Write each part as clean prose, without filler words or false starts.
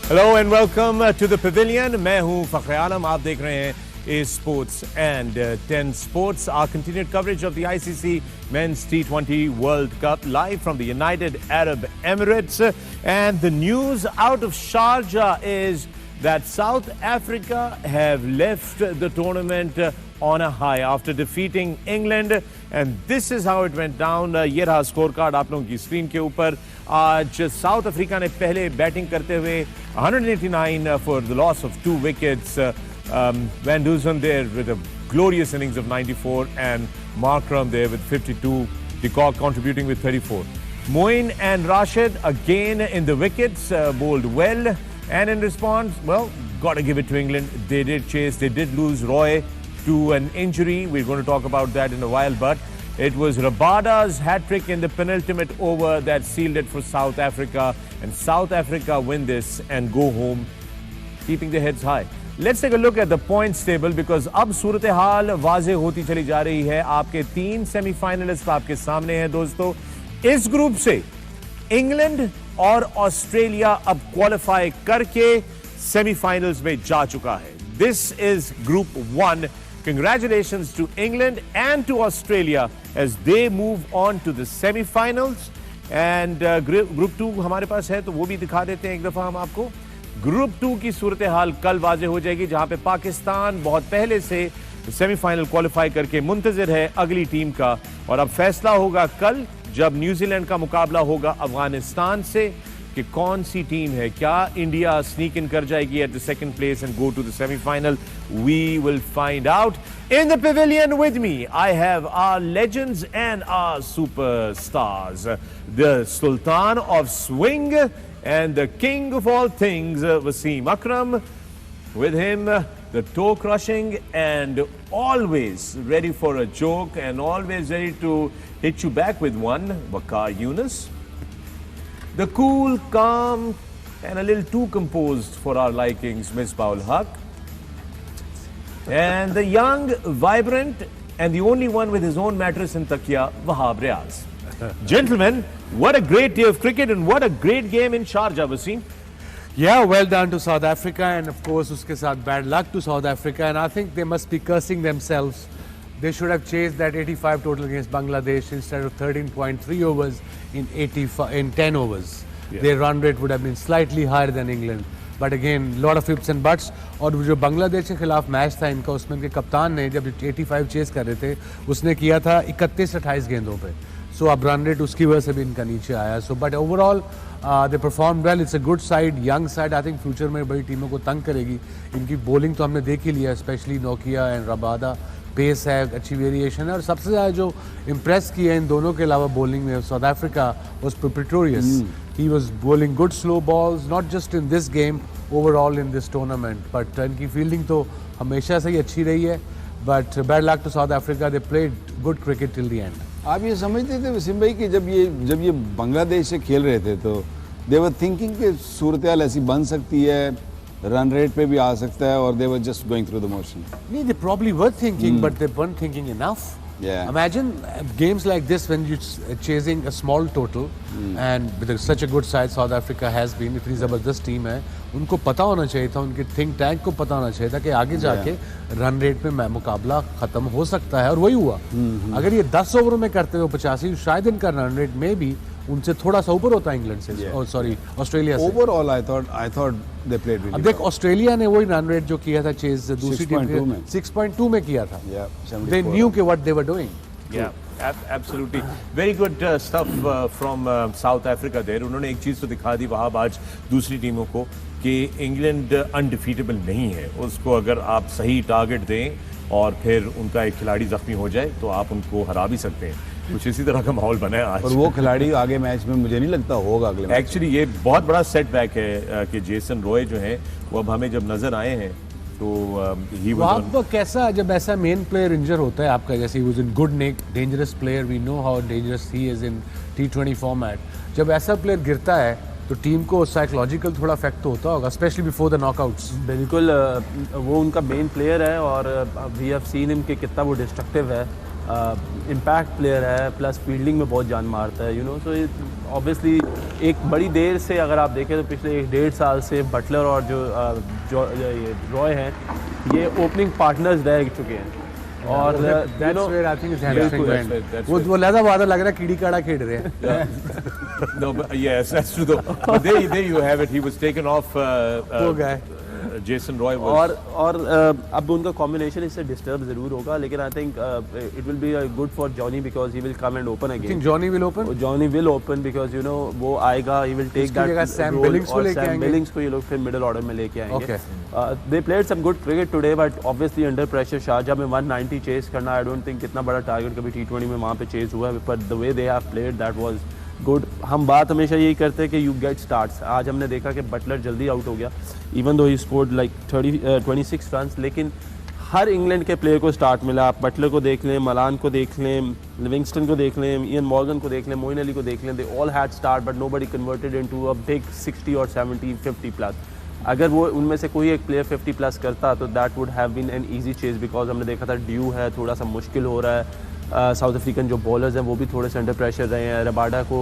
Hello and welcome to the Pavilion. मैं हूं फखर आलम. आप देख रहे हैं A Sports and 10 Sports. Our continued coverage of the ICC Men's T20 World Cup live from the United Arab Emirates. And the news out of Sharjah is that South Africa have left the tournament on a high after defeating England. And this is how it went down. ये रहा scorecard आप लोगों की screen के ऊपर. आज south Africa ने पहले बैटिंग करते हुए 189 for the loss of 2 wickets. Van Dusen there with a glorious innings of 94 and Markram there with 52. De Kock contributing with 34. Moeen and Rashid again in the wickets, bowled well. And in response, well, got to give it to England. They did chase. They did lose Roy to an injury. We're going to talk about that in a while. But it was Rabada's hat-trick in the penultimate over that sealed it for South Africa. And South Africa win this and go home, keeping their heads high. Let's take a look at the points table because अब सूरत हाल वाज़े होती चली जा रही है. आपके 3 semifinalist आपके सामने हैं दोस्तों. इस ग्रुप से इंग्लैंड और ऑस्ट्रेलिया अब क्वालिफाई करके सेमीफाइनल्स में जा चुका है. This is group 1. Congratulations to England and to Australia as they move on to the semi-finals. And Group 2 हमारे पास है तो वो भी दिखा देते हैं एक दफा हम आपको. ग्रुप 2 की सूरत हाल कल वाज़े हो जाएगी जहां पे पाकिस्तान बहुत पहले से सेमीफाइनल क्वालिफाई करके मुंतजिर है अगली टीम का. और अब फैसला होगा कल जब न्यूजीलैंड का मुकाबला होगा अफगानिस्तान से कि कौन सी टीम है. क्या इंडिया स्नीक इन कर जाएगी at the second place and go to the semifinal? We will find out. In the pavilion with me, I have our legends and our superstars. The Sultan of Swing and the King of all things, Wasim Akram. With him, the toe-crushing and always ready for a joke and always ready to hit you back with one, Waqar Yunus. The cool, calm and a little too composed for our likings, Misbah ul Haq. And the young, vibrant, and the only one with his own mattress and takiya, Wahab Riaz. Gentlemen, what a great day of cricket and what a great game in Sharjah, Wasim. Yeah, well done to South Africa and of course uske saath bad luck to South Africa, and I think they must be cursing themselves. They should have chased that 85 total against Bangladesh instead of 13.3 overs in 10 overs. Yeah. Their run rate would have been slightly higher than England. But again, lot of ifs and buts. और जो बांग्लादेश के खिलाफ match था इनका, उसमें इनके कप्तान ने जब 85 चेस कर रहे थे उसने किया था 31-28 गेंदों पे. सो अब रन रेट उसकी वजह से भी इनका नीचे आया. So but overall they perform well. It's a good side, young side. I think future में बड़ी टीमों को तंग करेगी. इनकी बॉलिंग तो हमने देख ही लिया, स्पेशली नोकिया एंड रबादा. पेस है, अच्छी वेरिएशन है. और सबसे ज़्यादा जो इम्प्रेस किया इन दोनों के अलावा बॉलिंग में south Africa was Pretorius. He was bowling good slow balls, not just in this game, overall in this tournament. But इनकी fielding तो हमेशा से ही अच्छी रही है. But bad luck to South Africa. They played good cricket till the end. आप ये समझते थे वसीम भाई कि जब ये बांग्लादेश से खेल रहे थे तो they were thinking कि सूरत हाल ऐसी बन सकती है, रन रेट पे भी आ सकता है, और they were just going through the motion. Nee, they probably were thinking, but they weren't thinking enough. Yeah. Imagine games like this when you're chasing a small total and with such a good side South Africa has been. इतनी ज़बरदस्त team है, उनको पता होना चाहिए था, उनके think tank को पता होना चाहिए था कि आगे जाके रन रेट में मुकाबला ख़त्म हो सकता है. और वही हुआ. अगर ये 10 ओवर में करते हुए 85, शायद इनका रन रेट में भी उनसे थोड़ा सा ऊपर होता है इंग्लैंड से, सॉरी ऑस्ट्रेलिया से. Overall I thought they played really. अब देख ऑस्ट्रेलिया ने वही रन रेट जो किया था चेज दूसरी टीम में 6.2 में किया था. दे न्यू के what they were doing. Absolutely. Very good stuff from South Africa there. उन्होंने एक चीज़ तो दिखा दी वहाँ आज दूसरी टीमों को कि इंग्लैंड अनडिफीटेबल नहीं है. उसको अगर आप सही टारगेट दें और फिर उनका एक खिलाड़ी जख्मी हो जाए तो आप उनको हरा भी सकते हैं. कुछ इसी तरह का माहौल बना है आज. और वो खिलाड़ी आगे मैच में मुझे नहीं लगता होगा अगले. एक्चुअली ये बहुत बड़ा सेटबैक है कि जेसन रॉय जो है वो अब हमें जब नजर आए हैं तो आपको कैसा, जब ऐसा मेन प्लेयर इंजर होता है आपका, जैसे he was in good nick, dangerous player, we know how dangerous he is in T20 format. जब ऐसा प्लेयर गिरता है तो टीम को साइकोलॉजिकल थोड़ा इफेक्ट तो होता होगा, स्पेशली बिफोर द नॉकआउट्स. बिल्कुल, वो उनका मेन प्लेयर है और वी हैव सीन हिम कि कितना वो डिस्ट्रक्टिव है. इम्पैक्ट प्लेयर है, प्लस फील्डिंग में बहुत जान मारता है, यू नो. सो ऑब्वियसली एक बड़ी देर से अगर आप देखें तो पिछले 1.5 साल से बटलर और जो ये रॉय हैं ये ओपनिंग पार्टनर्स रह चुके हैं और that's where I think his hamstring that's went. right. वो लहदा वादा लग रहा है कीड़ी काड़ा खेल रहे हैं. No, but yes, that's true though. But there you have it. He was taken off. Poor guy. Jason Roy was. और अब उनका कॉम्बिनेशन इससे डिस्टर्ब जरूर होगा लेकिन I think it will be good for Johnny because he will come and open again. Think Johnny will open? Johnny will open because you know वो आएगा he will take उसकी जगह दैट सैम बिलिंग्स को लेके आएंगे. Billings को ये लोग फिर मिडिल ऑर्डर में लेके आएंगे. Okay. They played some good cricket today but obviously under pressure Sharjah में 190 चेस करना आई डोंट थिंक इतना बड़ा टारगेट कभी T20 में वहाँ पे चेस हुआ है but the way they have played that was good. हम बात हमेशा यही करते हैं कि यू गेट स्टार्ट्स. आज हमने देखा कि बटलर जल्दी आउट हो गया even though he scored like 26 run लेकिन हर इंग्लैंड के प्लेयर को स्टार्ट मिला. आप बटलर को देख लें, मलान को देख लें, लिविंगस्टन को देख लें, इयन मॉर्गन को देख लें, मोइन अली को देख लें. They all had start but nobody converted into a big 60 और 70 50 प्लस. अगर वो उनमें से कोई एक प्लेयर 50 प्लस करता तो that would have been an easy chase because हमने देखा था ड्यू है थोड़ा सा मुश्किल हो रहा है. साउथ अफ्रीकन जो बॉलर्स हैं वो भी थोड़े से अंडर प्रेशर रहे हैं. रबाडा को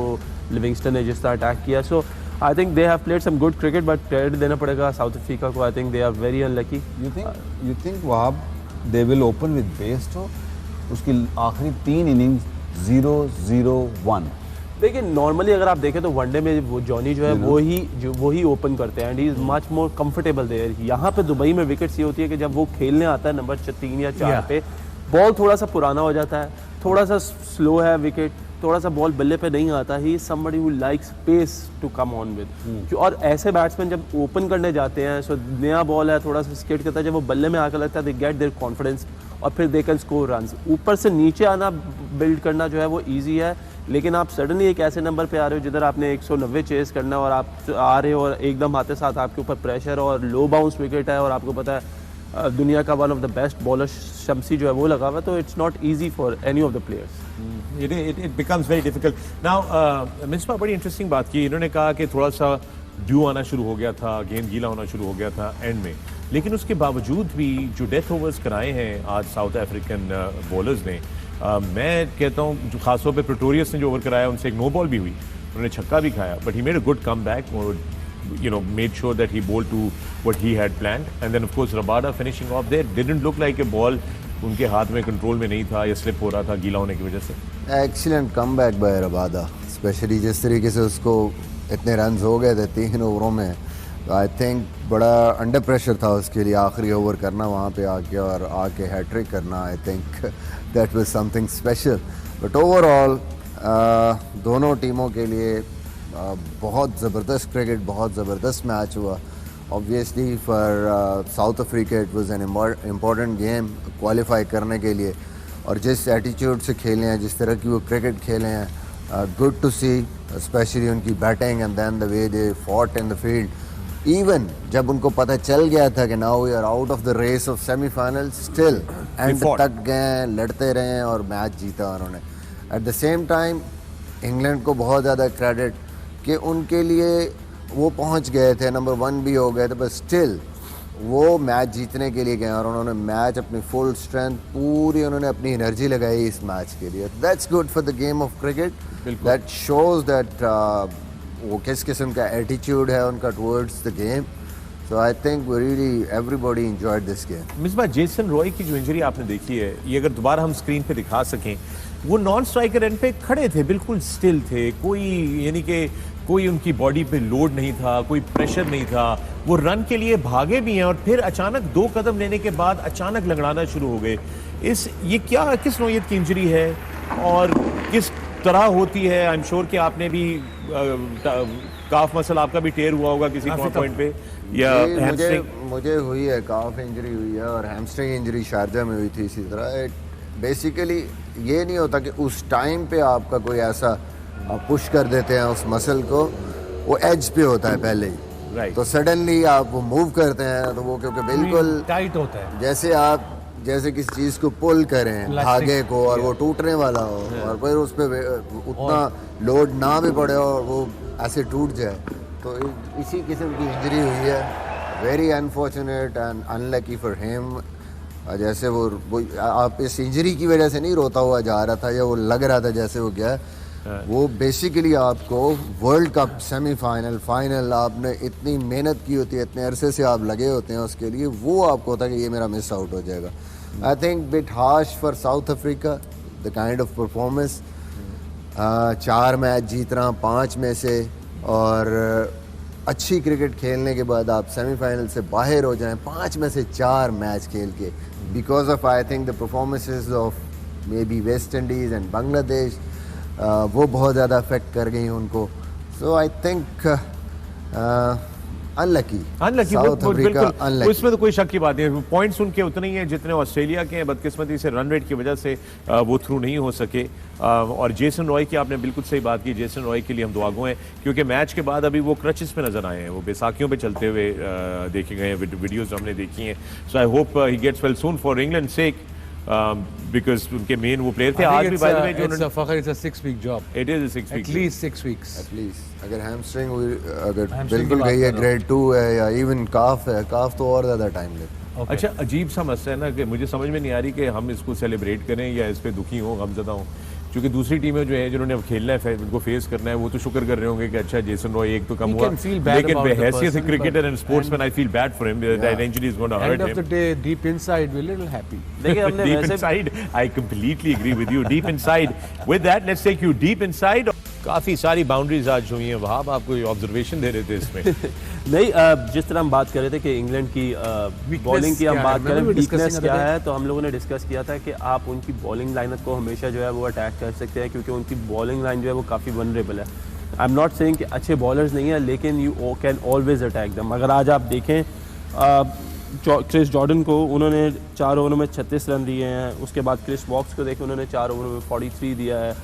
लिविंगस्टन ने जिस तरह अटैक किया so I think they have played some good cricket but credit देना पड़ेगा साउथ अफ्रीका को. I think they are very unlucky. You think Wahab they will open with Bairstow? उसकी आखिरी 3 इनिंग्स 0-0-1. देखिए नॉर्मली अगर आप देखें तो वनडे में वो जॉनी जो है वो ही ओपन करते हैं and he is much more comfortable there. यहाँ पे दुबई में विकेट्स ये होती है कि जब वो खेलने आता है नंबर 3 या 4 पे बॉल थोड़ा सा पुराना हो जाता है, थोड़ा सा स्लो है विकेट, थोड़ा सा बॉल बल्ले पे नहीं आता. He is somebody who likes space to come on with. और ऐसे बैट्समैन जब ओपन करने जाते हैं सो नया बॉल है थोड़ा सा स्किट करता है, जब वो बल्ले में आकर लगता है दे गेट देयर कॉन्फिडेंस और फिर दे कैन स्कोर रन्स. ऊपर से नीचे आना बिल्ड करना जो है वो ईजी है लेकिन आप सडनली एक ऐसे नंबर पे आ रहे हो जिधर आपने 190 चेस करना और आप आ रहे हो और एकदम आते साथ आपके ऊपर प्रेशर और लो बाउंस विकेट है और आपको पता है दुनिया का one of the best bowler Shamsi जो है वो लगा हुआ है तो it's not easy for any of the players. It becomes very difficult. Now, Misbah बड़ी इंटरेस्टिंग बात की. इन्होंने कहा कि थोड़ा सा ड्यू आना शुरू हो गया था, गेंद गीला होना शुरू हो गया था एंड में, लेकिन उसके बावजूद भी जो डेथ ओवर्स कराए हैं आज साउथ अफ्रीकन बॉलर्स ने, मैं कहता हूँ जो खासतौर पे प्रिटोरियस ने जो ओवर कराया उनसे एक नो बॉल भी हुई, उन्होंने छक्का भी खाया but he made a good come back, made sure that he bowled to what he had planned. And then of course Rabada finishing off there didn't look like a ball उनके हाथ में control में नहीं था या slip हो रहा था गीला होने की वजह से. Excellent come back by Rabada, specially जिस तरीके से उसको इतने रन्स हो गए थे 3 ओवरों में. आई थिंक बड़ा अंडर प्रेशर था उसके लिए आखिरी ओवर करना वहाँ पे आके और आके हैट्रिक करना. I think that was something special. But overall दोनों टीमों के लिए बहुत ज़बरदस्त क्रिकेट, बहुत ज़बरदस्त मैच हुआ. Obviously for South Africa it was an important game qualify करने के लिए और जिस एटीट्यूड से खेले हैं, जिस तरह की वो क्रिकेट खेले हैं, गुड टू सी स्पेशली उनकी batting and then the way they fought in the field. Even जब उनको पता चल गया था कि now we are out of the race of semifinal, still end तक गए, लड़ते रहे और मैच जीता उन्होंने. At the same time England को बहुत ज़्यादा क्रेडिट कि उनके लिए वो पहुंच गए थे, नंबर 1 भी हो गए थे, बट स्टिल वो मैच जीतने के लिए गए और उन्होंने मैच अपनी फुल स्ट्रेंथ पूरी उन्होंने अपनी एनर्जी लगाई इस मैच के लिए. That's good for the game of cricket. That shows that वो किस किस्म का एटीट्यूड है उनका towards the game. So I think really everybody enjoyed this game. Misbah Jason Roy की जो इंजरी आपने देखी है ये अगर दोबारा हम स्क्रीन पे दिखा सकें, वो नॉन स्ट्राइकर एंड पे खड़े थे, बिल्कुल स्टिल थे, कोई उनकी बॉडी पे लोड नहीं था, कोई प्रेशर नहीं था, वो रन के लिए भागे भी हैं और फिर अचानक 2 कदम लेने के बाद अचानक लंगड़ाना शुरू हो गए. ये क्या किस नौयत की इंजरी है और किस तरह होती है? आई एम श्योर कि आपने भी काफ मसल आपका भी टेयर हुआ होगा किसी पॉइंट पे या हैमस्ट्रिंग. मुझे हुई है, काफ इंजरी हुई है और हैमस्ट्रिंग इंजरी शारजा में हुई थी इसी तरह. बेसिकली ये नहीं होता कि उस टाइम पे आपका कोई ऐसा आप पुश कर देते हैं उस मसल को, वो एज पे होता है पहले ही, right. तो सडनली आप वो मूव करते हैं तो वो क्योंकि बिल्कुल टाइट होता है, जैसे किसी चीज़ को पुल करें धागे को और वो टूटने वाला हो और फिर उस पर उतना लोड ना भी पड़े और वो ऐसे टूट जाए, तो इसी किस्म की इंजरी हुई है. Very unfortunate and unlucky for him. जैसे वो आप इस इंजरी की वजह से नहीं रोता हुआ जा रहा था या वो लग रहा था जैसे वो गया, वो बेसिकली आपको वर्ल्ड कप सेमीफाइनल फाइनल आपने इतनी मेहनत की होती है, इतने अरसे से आप लगे होते हैं उसके लिए, वो आपको होता है कि ये मेरा मिस आउट हो जाएगा. I think bit harsh for South Africa the kind of performance. 4 match जीत रहा 5 में से, और अच्छी क्रिकेट खेलने के बाद आप सेमीफाइनल से बाहर हो जाएं 5 में से 4 मैच खेल के, because of I think the performances of maybe West Indies and Bangladesh, वो बहुत ज़्यादा अफेक्ट कर गई उनको. So I think unlucky South Africa unlucky. उसमें तो कोई शक की बात नहीं है. पॉइंट्स उनके उतने ही हैं जितने ऑस्ट्रेलिया के हैं. बदकिस्मती से रन रेट की वजह से वो थ्रू नहीं हो सके. और जेसन रॉय की आपने बिल्कुल सही बात की. जेसन रॉय के लिए हम दुआगो हैं, क्योंकि मैच के बाद अभी वो क्रचेस पे नजर आए हैं, वो बैसाखियों पे चलते हुए देखे गए हैं, वीडियोस हमने देखी हैं. So I hope he gets well soon for England sake, because उनके मेन वो प्लेयर थे. आज भी बाय द वे जो it's a 6-week job. It is 6 week, At least 6 weeks. At least. अगर हैमस्ट्रिंग अगर Hamstring बिल्कुल की बात गई है कर रहा ग्रेड 2 है या इवन काफ है, काफ तो और ज़्यादा टाइम ले. अच्छा अजीब सा मसला है ना कि मुझे समझ में नहीं आ रही कि हम इसको सेलिब्रेट करें या इस पे दुखी हों, गमज़दा हों. क्योंकि दूसरी टीमें जो है जिन्होंने अब खेलना है, उनको फेस करना है, वो तो शुक्र कर रहे होंगे कि अच्छा जेसन रॉय एक तो कम You हुआ, can feel bad लेकिन about the बहैसियत person, cricketer and but- sportsman I feel bad for him that injury is gonna hurt End of the him. day, deep inside, we're a little happy. देखिए हमने Deep वैसे inside, I completely agree with you. Deep inside. With that, let's take you deep inside. काफी सारी boundaries आज हुई हैं. वहां आप कोई ऑब्जर्वेशन दे रहे थे इसमें? नहीं, जिस तरह हम बात कर रहे थे कि इंग्लैंड की बॉलिंग की हम क्या है? बात Remember करें, we discussing वीकनेस other क्या day? है, तो हम लोगों ने डिस्कस किया था कि आप उनकी बॉलिंग लाइनअप को हमेशा जो है वो अटैक कर सकते हैं, क्योंकि उनकी बॉलिंग लाइन जो है वो काफ़ी वनरेबल है. आई एम नॉट सेइंग कि अच्छे बॉलर्स नहीं है, लेकिन यू कैन ऑलवेज अटैक दम. अगर आज आप देखें क्रिस जॉर्डन को उन्होंने 4 ओवरों में 36 रन दिए हैं. उसके बाद क्रिस वॉक्स को देखें, उन्होंने 4 ओवरों में 43 दिया है.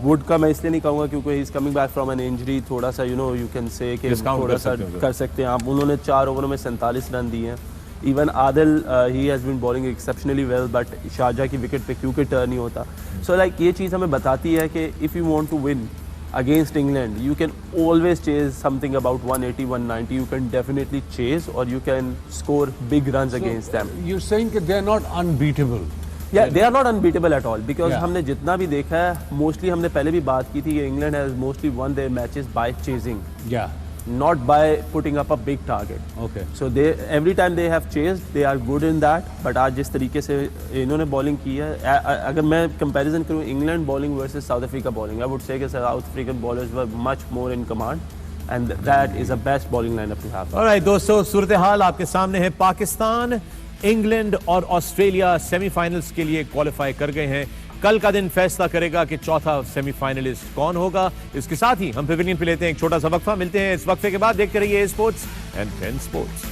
वुड का मैं इसलिए नहीं कहूँगा क्योंकि he is coming back from an injury, थोड़ा सा यू कैन से कि Discount थोड़ा सा कर सकते हैं आप. उन्होंने 4 ओवरों में 47 रन दिए हैं. Even Adil he has been bowling exceptionally well, but Sharjah की विकेट पे क्योंकि टर्न नहीं होता. सो लाइक ये चीज़ हमें बताती है कि if you want to win against England, you can always chase something about 180, 190. You can definitely chase, or you can score big runs against them. You're saying that they're not unbeatable. Yeah, they are not unbeatable at all, because Yeah. हमने जितना भी देखा है, mostly हमने पहले भी बात की थी कि England has mostly won their matches by chasing, Yeah. not by putting up a big target. Okay. So they every time they have chased, they are good in that. But आज जिस तरीके से इन्होंने बॉलिंग की है, अगर मैं comparison करूँ England bowling versus South Africa bowling, I would say कि South African bowlers were much more in command, and that is a best bowling lineup to have. Alright दोस्तों, सूरत हाल आपके सामने है. पाकिस्तान, इंग्लैंड और ऑस्ट्रेलिया सेमीफाइनल्स के लिए क्वालिफाई कर गए हैं. कल का दिन फैसला करेगा कि चौथा सेमीफाइनलिस्ट कौन होगा. इसके साथ ही हम पेविलियन पे लेते हैं एक छोटा सा वक्फा. मिलते हैं इस वक्फे के बाद. देखते रहिए sports and 10 sports.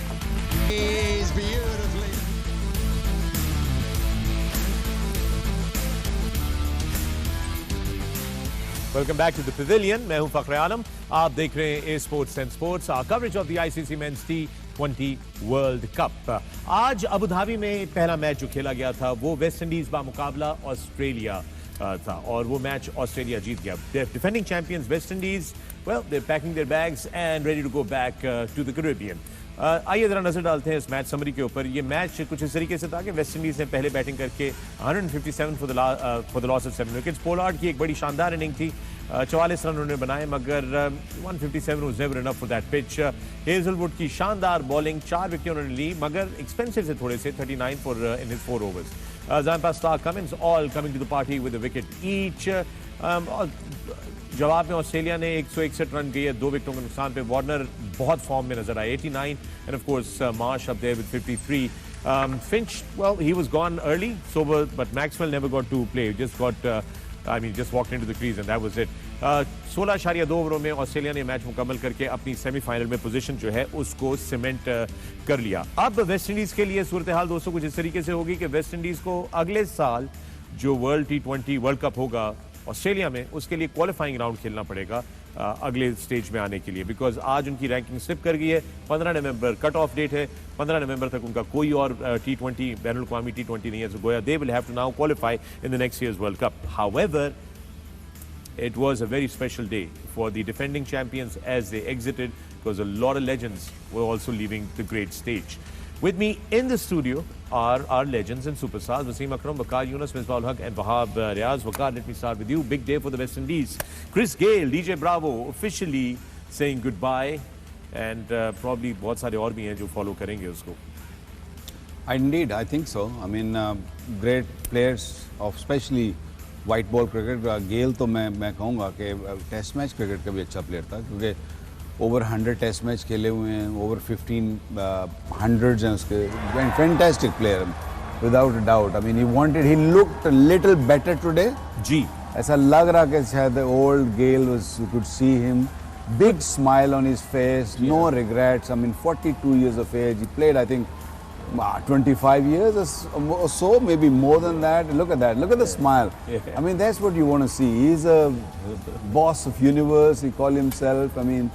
Welcome back to the pavilion. मैं हूं फखर आलम. आप देख रहे हैं A sports and sports, our coverage of the ICC men's T20 world cup. आज अबू धाबी में पहला मैच जो खेला गया था वो वेस्ट इंडीज बा मुकाबला ऑस्ट्रेलिया था, और वो मैच ऑस्ट्रेलिया जीत गया. Defending champions West Indies, well they packing their bags and ready to go back to the Caribbean. आइए जरा नजर डालते हैं इस मैच समरी के ऊपर. ये मैच कुछ इस तरीके से था कि वेस्ट इंडीज ने पहले बैटिंग करके 157 for the loss of 7 wickets. Pollard की एक बड़ी शानदार इनिंग थी, 44 रन उन्होंने बनाए, मगर 157 was never enough for that pitch. Hazlewood की शानदार बॉलिंग, 4 विकेट उन्होंने ली, मगर एक्सपेंसिव से थोड़े से, 39 for in his 4 overs. Zampa, Stark, Cummins all coming to the party with a wicket each. जवाब में ऑस्ट्रेलिया ने 161 रन किए 2 विकेटों के नुकसान पे. वार्नर बहुत फॉर्म में नजर आए, 89, and of course Marsh up there with 53. Finch, well, he was gone early, sober, but Maxwell never got to play. Just walked into the crease and that was it. 16.2 ओवरों में Australia ने match मुकम्मल करके अपनी semifinal में position जो है उसको सीमेंट कर लिया. अब वेस्ट इंडीज के लिए सूरत हाल दोस्तों कुछ इस तरीके से होगी कि वेस्ट इंडीज को अगले साल जो वर्ल्ड T20 वर्ल्ड कप होगा ऑस्ट्रेलिया में, उसके लिए क्वालिफाइंग राउंड खेलना पड़ेगा अगले स्टेज में आने के लिए, बिकॉज आज उनकी रैंकिंग स्लिप कर गई है. 15 नवंबर कट ऑफ डेट है. 15 नवंबर तक उनका कोई और T20 बैनुल-अक़वामी T20 नहीं है. सो गोया they will have to now qualify in the next years World Cup. However, it was a very special day for the defending champions as they exited, because a lot of legends were also leaving the great stage. With me in the studio are our legends and superstars, Wasim Akram, Waqar Younis, Misbah Haq and Wahab Riaz. Waqar, let me start with you. Big day for the West Indies. Chris Gayle, DJ Bravo officially saying goodbye, and probably बहुत सारे और भी हैं जो follow करेंगे उसको. Indeed, I think so. I mean, great players of especially white ball cricket. गेल तो मैं कहूँगा कि टेस्ट मैच क्रिकेट का भी अच्छा प्लेयर था, क्योंकि ओवर 100 टेस्ट मैच खेले हुए हैं, ओवर 1500s हैं उसके. Fantastic player without a doubt. I mean he looked a little better today. जी, ऐसा लग रहा कि शायद old Gayle was, you could see him, big smile on his face, no regrets. I mean, 42 years of age. He played, I think, 25 years or so, maybe more than that. Look at that. Look at the smile. I mean, that's what you want to see. He's a boss of universe. He called himself. I mean,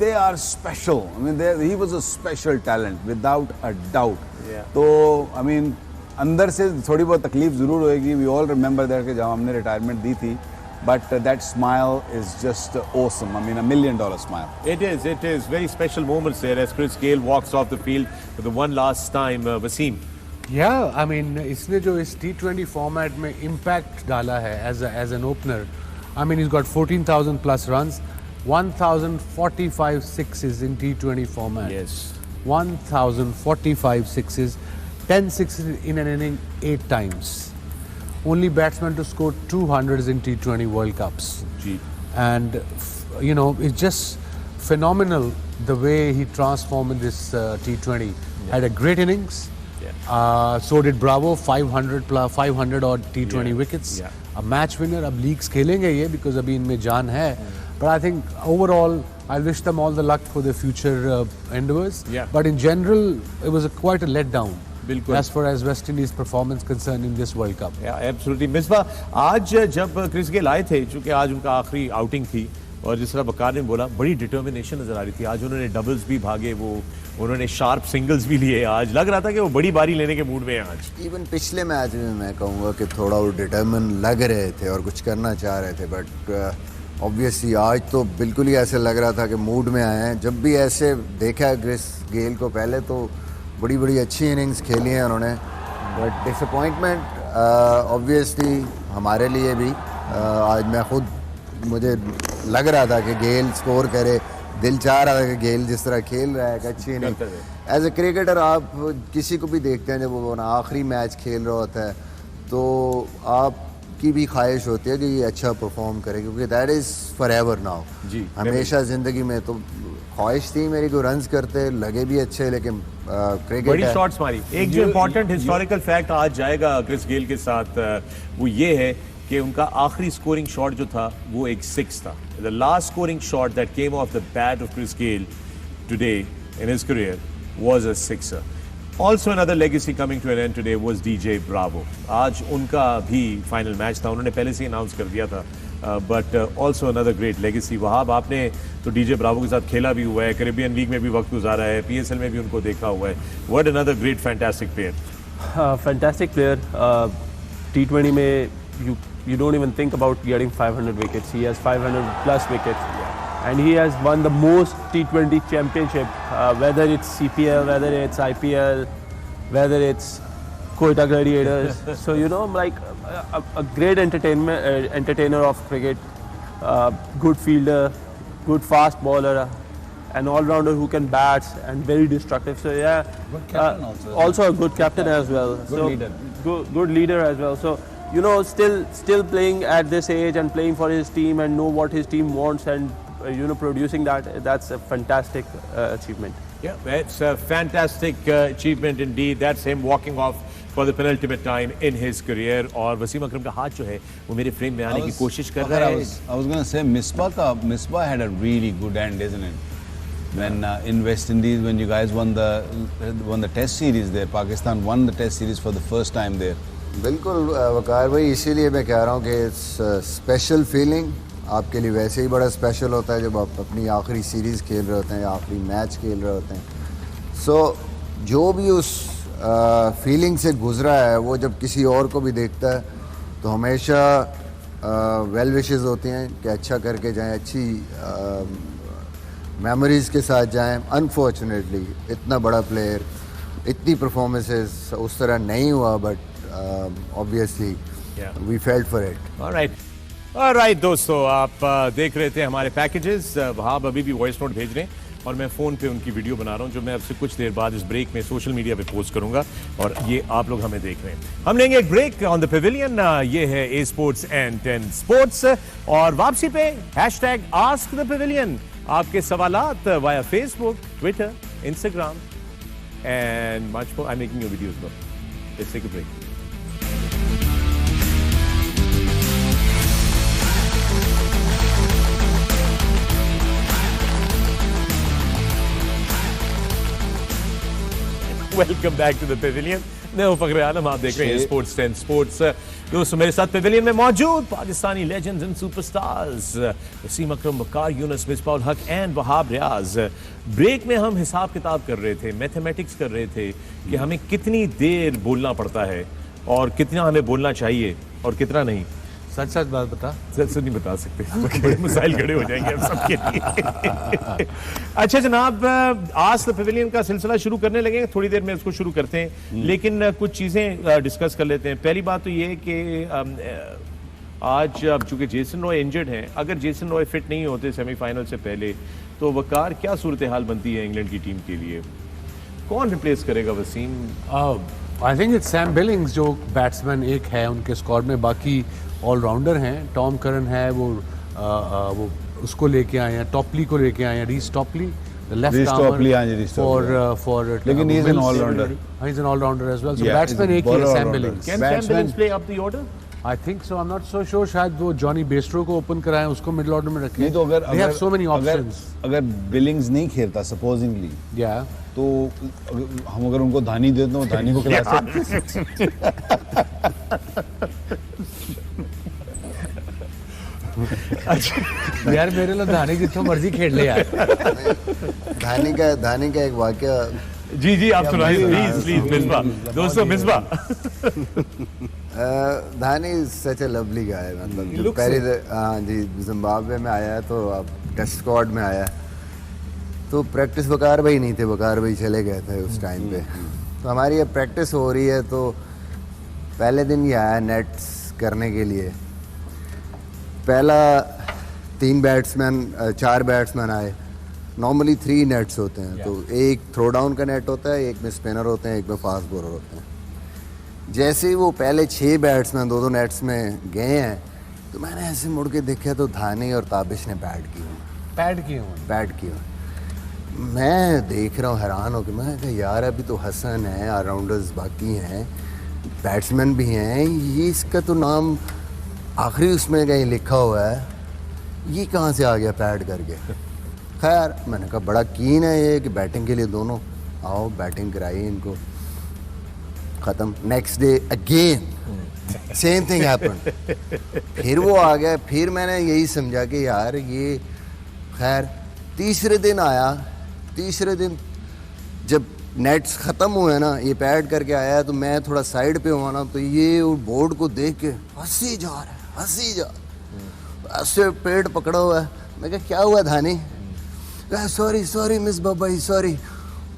they are special. I mean, he was a special talent, without a doubt. So, I mean, अंदर से थोड़ी बहुत तकलीफ ज़रूर होएगी. We all remember that कि जब हमने retirement दी थी. But that smile is just awesome. I mean, $1 million smile. it is. Very special moments there as Chris Gayle walks off the field for the one last time. Wasim. Yeah, I mean, इसने जो इस T20 format में impact डाला है as an opener. I mean, he's got 14,000 plus runs, 1,045 sixes in T20 format. Yes. 1,045 sixes, 10 sixes in an inning 8 times. Only batsman to score 200s in T20 World Cups. Gee. And, you know, it's just phenomenal the way he transformed in this T20. Had a great innings. So did Bravo, 500 odd T20 wickets. A match winner. Ab leagues khelenge ye because abhi inme jaan hai. But I think overall, I wish them all the luck for their future endeavours. But in general, it was quite a letdown. As far as West Indies performance concerned in this World Cup. Yeah, absolutely. Misbah, आज जब Chris Gayle आए थे, चूंकि आज उनका आखिरी outing थी, और जिस तरह वकार ने बोला, बड़ी डिटर्मिनेशन नजर आ रही थी. आज उन्होंने डबल्स भी भागे, उन्होंने शार्प सिंगल्स भी लिए. आज लग रहा था कि वो बड़ी बारी लेने के मूड में हैं आज. इवन पिछले मैच में मैं कहूँगा कि थोड़ा वो डिटर्मिन लग रहे थे और कुछ करना चाह रहे थे, बट ऑब्वियसली आज तो बिल्कुल ही ऐसे लग रहा था कि मूड में आए हैं. जब भी ऐसे देखा क्रिस गेल को पहले, तो बड़ी बड़ी अच्छी इनिंग्स खेली हैं उन्होंने, बट डिसअपॉइंटमेंट ऑब्वियसली हमारे लिए भी. आज मैं खुद, मुझे लग रहा था कि गेल स्कोर करे, दिल चाह रहा था कि गेल जिस तरह खेल रहा है एक अच्छी इनिंग. एज ए क्रिकेटर आप किसी को भी देखते हैं जब वो आखिरी मैच खेल रहा होता है, तो आपकी भी ख्वाहिश होती है कि ये अच्छा परफॉर्म करे, क्योंकि that is forever now. जी, हमेशा ज़िंदगी में तो ख्वाहिश थी मेरी को रन्स करते, लगे भी अच्छे, लेकिन क्रिकेट बड़ी शॉट्स मारी. एक जो इम्पोर्टेंट हिस्टोरिकल फैक्ट आज जाएगा क्रिस गेल के साथ, वो ये है कि उनका आखिरी स्कोरिंग शॉट जो था वो एक 6 था. The last scoring shot that came off the bat of Chris Gayle today in his career was a sixer. Also another legacy coming to an end today was DJ Bravo. आज उनका भी final match था, उन्होंने पहले से announce कर दिया था. But also another great legacy. Wahab, आपने तो डीजे ब्रावो के साथ खेला भी हुआ है, कैरेबियन लीग में भी वक्त गुजारा है, PSL में भी उनको देखा हुआ है. What another great fantastic player. Fantastic player. T20 में you don't even think about getting 500 wickets. He has 500 plus wickets. And he has won the most T20 championship, whether it's CPL, whether it's IPL, whether it's Quetta Gladiators. So, you know, like a great entertainer of cricket, good fielder, good fast bowler, an all-rounder who can bat and very destructive. So yeah, good captain also a good captain as well. Good leader. Good leader as well. So, you know, still playing at this age and playing for his team and know what his team wants and you know, producing that's a fantastic achievement. Yeah, it's a fantastic achievement indeed. That's him walking off for the penultimate time in his career. और वसीम अकरम का हाथ जो है वो मेरे frame में आने की कोशिश कर रहा है. I was going to say Misbah had a really good end, isn't it? When in West Indies, when you guys won the Test series there, Pakistan won the Test series for the first time there. बिल्कुल वकार भाई, इसीलिए मैं कह रहा हूँ कि it's special feeling. आपके लिए वैसे ही बड़ा स्पेशल होता है जब आप अपनी आखिरी सीरीज़ खेल रहे होते हैं या आखिरी मैच खेल रहे होते हैं. सो जो भी उस फीलिंग से गुजरा है वो जब किसी और को भी देखता है तो हमेशा वेल विशेस होती हैं कि अच्छा करके जाएं, अच्छी मेमोरीज़ के साथ जाएं। अनफॉर्चुनेटली इतना बड़ा प्लेयर, इतनी परफॉर्मेंसेस उस तरह नहीं हुआ, but obviously we felt for it. Alright दोस्तों, आप देख रहे थे हमारे पैकेजेस। वहाब अभी भी वॉइस नोट भेज रहे हैं और मैं फ़ोन पे उनकी वीडियो बना रहा हूँ, जो मैं अब से कुछ देर बाद इस ब्रेक में सोशल मीडिया पे पोस्ट करूंगा, और ये आप लोग हमें देख रहे हैं। हम लेंगे एक ब्रेक ऑन द पेविलियन। ये है ए स्पोर्ट्स एंड 10 स्पोर्ट्स, और वापसी पे हैशटैग आस्क द पेविलियन। आपके सवालात via Facebook, Twitter, Instagram and much more. I am making your videos now. Let's take a break. Welcome back to the pavilion. मैं हूं फखर आलम, आप देख रहे हैं स्पोर्ट्स 10 स्पोर्ट्स। दोस्तों, मेरे साथ पेविलियन में मौजूद Pakistani legends and superstars Wasim Akram, Waqar Younis, Misbah Haq and Wahab Riaz. Break में हम हिसाब किताब कर रहे थे, मैथमेटिक्स कर रहे थे कि हमें कितनी देर बोलना पड़ता है और कितना हमें बोलना चाहिए और कितना नहीं। सच सच बात बता। सच नहीं बता सकते, बड़े मसाइल खड़े हो जाएंगे हम सबके लिए। अच्छा जनाब, आज द पेविलियन का सिलसिला शुरू करने लगेंगे, थोड़ी देर में उसको शुरू करते हैं, लेकिन कुछ चीज़ें डिस्कस कर लेते हैं। पहली बात तो ये है कि आज अब चूंकि जेसन रॉय इंजर्ड हैं, अगर जेसन रॉय फिट नहीं होते सेमीफाइनल से पहले, तो वकार क्या सूरत हाल बनती है इंग्लैंड की टीम के लिए? कौन रिप्लेस करेगा Wasim? I think it's Sam Billings, जो बैट्समैन एक है उनके स्क्वाड में, बाकी ऑलराउंडर हैं। टॉम करन है, वो उसको लेके आए हैं, टॉपली को लेके आए हैं, Reece Topley, left armer for लेकिन he is an allrounder. He is an allrounder as well. So batsman एक ही है, Sam Billings. Can Sam Billings play up the order? I think so, I am not so sure. शायद वो Johnny Bairstow को open कराएं, उसको middle order में रखें। नहीं तो अगर they have so many options. अगर बिलिंग्स नहीं खेलता सपोजिंगली, या तो हम अगर उनको धानी देते हैं, धानी को खिला सकते। यार मेरे लिए धानी जितना मर्जी खेल ले यार। धानी का एक वाकया। जी जी, आप सुनाइए प्लीज प्लीज। मिसबाह दोस्तों, मिसबाह। धानी सच ए लवली गाय, मतलब पहले हाँ जी, जिम्बाब्वे में आया है, तो अब टेस्ट स्क्वाड में आया है, तो प्रैक्टिस वकार भाई नहीं थे, वकार भाई चले गए थे उस टाइम पे। तो हमारी अब प्रैक्टिस हो रही है, तो पहले दिन ही आया नेट्स करने के लिए। पहला 4 बैट्समैन आए। नॉर्मली 3 नेट्स होते हैं, तो एक थ्रो डाउन का नेट होता है, एक में स्पिनर होते हैं, एक में फास्ट बॉलर होते हैं। जैसे ही वो पहले 6 बैट्समैन 2-2 नेट्स में गए हैं, तो मैंने ऐसे मुड़ के देखा तो धानी और ताबिश ने बैट की। मैं देख रहा हूँ हैरान हो के, मैं कहा यार अभी तो हसन है, ऑलराउंडर्स बाकी हैं, बैट्समैन भी हैं, ये इसका तो नाम आखिरी उसमें कहीं लिखा हुआ है, ये कहाँ से आ गया पैड करके। खैर मैंने कहा बड़ा कीन है ये कि बैटिंग के लिए दोनों आओ, बैटिंग कराई इनको, ख़त्म। Next day again same thing happened. फिर वो आ गया, फिर मैंने यही समझा कि यार ये, खैर तीसरे दिन आया। तीसरे दिन जब नेट्स ख़त्म हुए ना, ये पैड करके आया, तो मैं थोड़ा साइड पे हुआ ना, तो ये बोर्ड को देख के हंसी जा रहा है, ऐसे पेट पकड़ा हुआ है। मैं कहा क्या हुआ Dhani? Sorry miss Babai, sorry.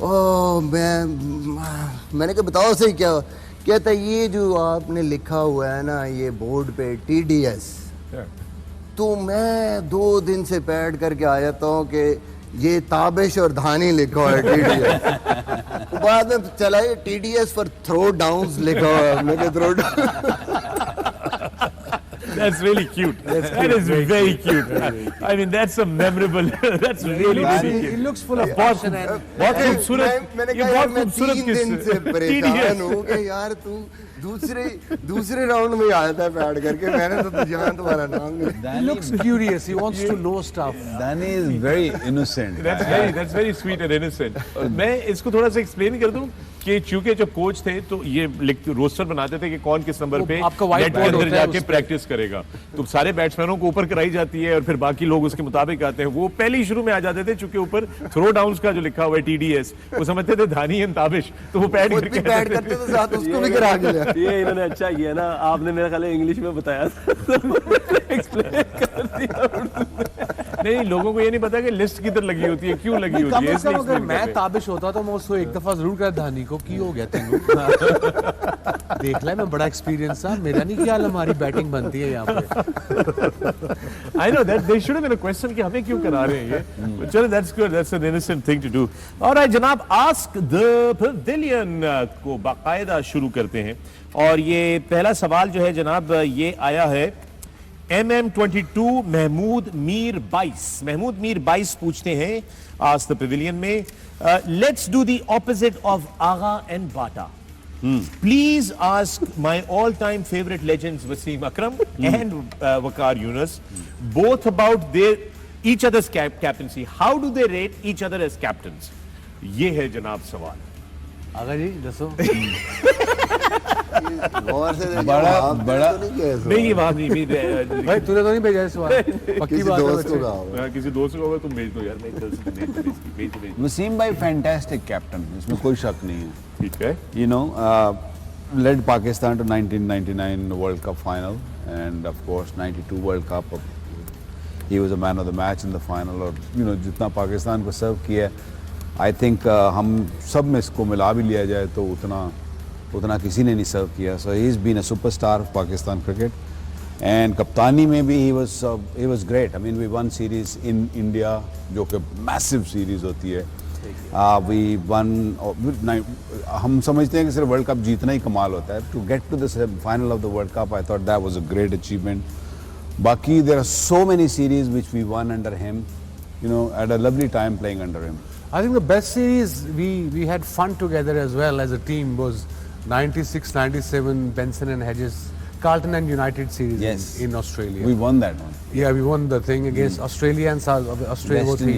Oh मैंने कहा बताओ सही क्या हुआ? कहता ये जो आपने लिखा हुआ है ना ये बोर्ड पे TDS, तो मैं 2 दिन से पैड करके आ जाता हूँ कि ये ताबिश और धानी लिखा हुआ है TDS। बाद में चला ये TDS फॉर थ्रो डाउन्स लिखा हुआ है। मैं throw That's really cute. That is very cute. I mean, that's a memorable. That's really cute. It looks full of passion and बहुत खूबसूरत। मैंने कहा यार मैं 3 दिन से परेशान हूँ कि यार तू दूसरे राउंड में आया था पैड करके, मैंने तो जान तुम्हारा नाम नहीं। he looks curious, he wants to know stuff. Danny is very innocent. That's very sweet and innocent. मैं इसको थोड़ा सा एक्सप्लेन कर दूं कि चूंकि जो कोच थे तो ये रोस्टर बनाते थे कि कौन किस नंबर पे आपका white board अंदर होता है जाके प्रैक्टिस करेगा, तो सारे बैट्समैनों को ऊपर कराई जाती है और फिर बाकी लोग उसके मुताबिक आते हैं। वो पहले ही शुरू में आ जाते थे, चूंकि ऊपर थ्रो डाउन्स का जो लिखा हुआ है TDS, वो समझते थे धानी एंड ताबिश, तो वो पैड करते थे साथ उसको भी करा दिया। ये इन्होंने अच्छा किया ना, आपने मेरा ख्याल इंग्लिश में बताया था, एक्सप्लेन कर दिया। नहीं, लोगों को ये नहीं पता कि लिस्ट किधर लगी होती है, क्यों लगी होती है, इसलिए अगर explain कर मैं रहे ताबिश होता तो मैं उसको एक दफा जरूर कर धानी को की हो गया तेनू देख ले, मैं बड़ा एक्सपीरियंस था, मेरा नहीं ख्याल हमारी बैटिंग बनती है यहाँ पे। हैं। I know that there should have been a question कि हमें क्यों करा रहे हैं ये। चलो, that's good, that's an innocent thing to do. All right, जनाब, Ask the Pavilion को बाकायदा शुरू करते हैं और ये पहला सवाल जो है जनाब ये आया है MM22 महमूद मीर 22। महमूद मीर 22 पूछते हैं Ask the Pavilion में, let's do the opposite of Agha and Bata. Please ask my all-time favorite legends Wasim Akram and Waqar Yunus both about each other's captaincy. How do they rate each other as captains? ये है जनाब सवाल। आगा जी दसो। गौर से देखिए, बड़ा- वहाँ पे बड़ा- तो नहीं किया इस नहीं, ये बार। बात नहीं, भाई तूने तो नहीं भेजा इस सवाल, पक्की किसी बात है दोस्त को बच्चे। कहा होगा। किसी दोस्त को होगा तुम भेज दो यार, मैं जल्द से भेज दो। वसीम भाई फैंटास्टिक कैप्टन, इसमें कोई शक नहीं है। ठीक है। You know, led Pakistan to 1999 World Cup final, and of course 92 World Cup. He was a man of the match in the final. और you know जितना पाकिस्तान को सर्व किया, I think हम सब में इसको मिला भी लिया जाए तो उतना किसी ने नहीं सर्व किया. So he's been a superstar of Pakistan cricket. And कप्तानी में भी he was great. I mean we won series in India जो कि massive series होती है. We won. हम समझते हैं कि सिर्फ वर्ल्ड कप जीतना ही कमाल होता है. To get to the final of the World Cup, I thought that was a great achievement. Baki, there are so many series which we won under him. You know, had a lovely time playing under him. I think the best series we had fun together as well as a team was 96, 97 Benson and Hedges, Carlton and United series in Australia. We won that one. Yeah, we won the thing against Australia and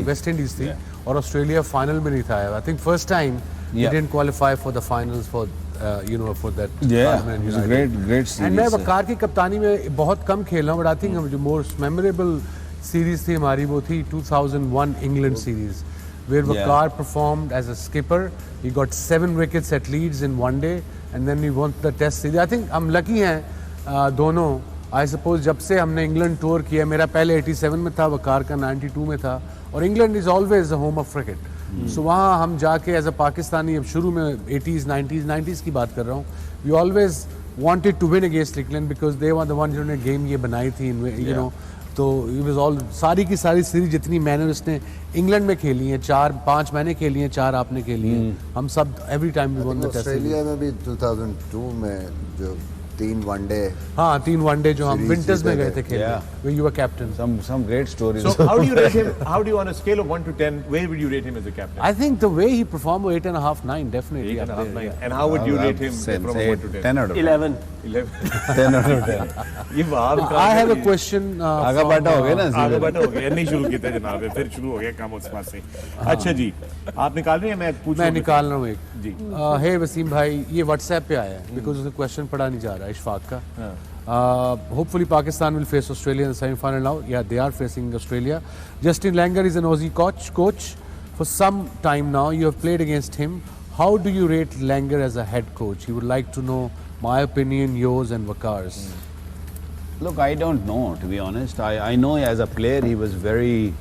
West Indies थी और Australia final में नहीं था. I think first time we didn't qualify for the finals for for that. Yeah, it was a great series. And मैं वकार की कप्तानी में बहुत कम खेला हूँ, but I think जो most memorable series थी हमारी वो थी 2001 England series, where Waqar performed as a skipper. He got 7 wickets at Leeds in one day, and then we won the Test series. I think हम lucky हैं दोनों. I suppose जब से हमने इंग्लैंड टूर किया, मेरा पहले 87 में था, वकार का 92 में था, और England is always the home of cricket. So वहाँ हम जाके एज अ पाकिस्तानी, अब शुरू में 80s 90s की बात कर रहा हूँ, we always wanted to win against England because they were the one जिन्होंने गेम ये बनाई थी, यू नो. तो इट वाज ऑल सारी की सारी सीरीज जितनी मैंने उसने इंग्लैंड में खेली हैं, 4-5 मैंने खेली हैं, 4 आपने खेली हैं, हम सब every time we won the test. Australia में भी 2002 में जो 3 वनडे, हाँ 3 वनडे जो हम Series विंटर्स में जीते गए थे. थे खेलने, where you were captain. Some great stories. So how do you rate him? How do you, on a scale of 1 to 10, where would you rate him as a captain? I think the way he performed, 8.5, 9, definitely. 8.5, 9. Yeah. And how would you rate him from 1 to 10? 10 out of 10. 11. 10 out of 10. ये बात I have a question. आगा बाटा हो गया ना आगे सीधे. बढ़ा हो गया, नहीं शुरू किया जनाब, फिर शुरू हो गया काम उस पास से. अच्छा जी, आप निकाल रहे हैं, मैं पूछूं? मैं निकाल रहा हूँ एक. जी. हे वसीम भाई, ये व्हाट्सएप पे आया है बिकॉज उसने क्वेश्चन पढ़ा नहीं जा रहा है इशफाक का. Hopefully Pakistan will face Australia in the semi-final now. Yeah, they are facing Australia. Justin Langer is an Aussie coach for some time now. You have played against him. How do you rate Langer as a head coach? He would like to know my opinion, yours and Waqar's. Look, I don't know, to be honest. I know as a player he was very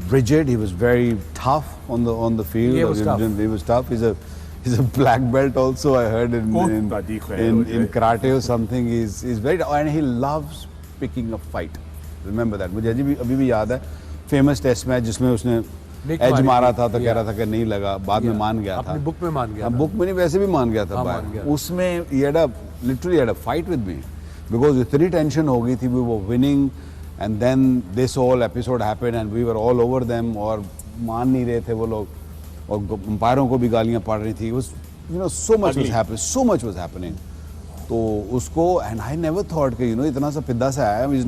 rigid. He was very tough on the field. Yeah, he was tough. He was tough. He's a black belt also. I heard in karate or something. He's very, and he loves picking a fight. Remember that. मुझे अभी भी याद है famous test match जिसमें उसने as मारा था तो कह रहा था कि नहीं लगा, बाद में मान गया था. अपनी बुक में मान गया. बुक में नहीं, वैसे भी मान गया था. हाँ, मान गया. उसमें literally had a fight with me because इतनी टेंशन हो गई थी. We were winning and then this whole episode happened and we were all over them और मान नहीं रहे थे वो लोग और अंपायरों को भी गालियां पड़ रही थी. So much was happening. तो उसको, and I never thought कि इतना सा पिद्दा सा है. He's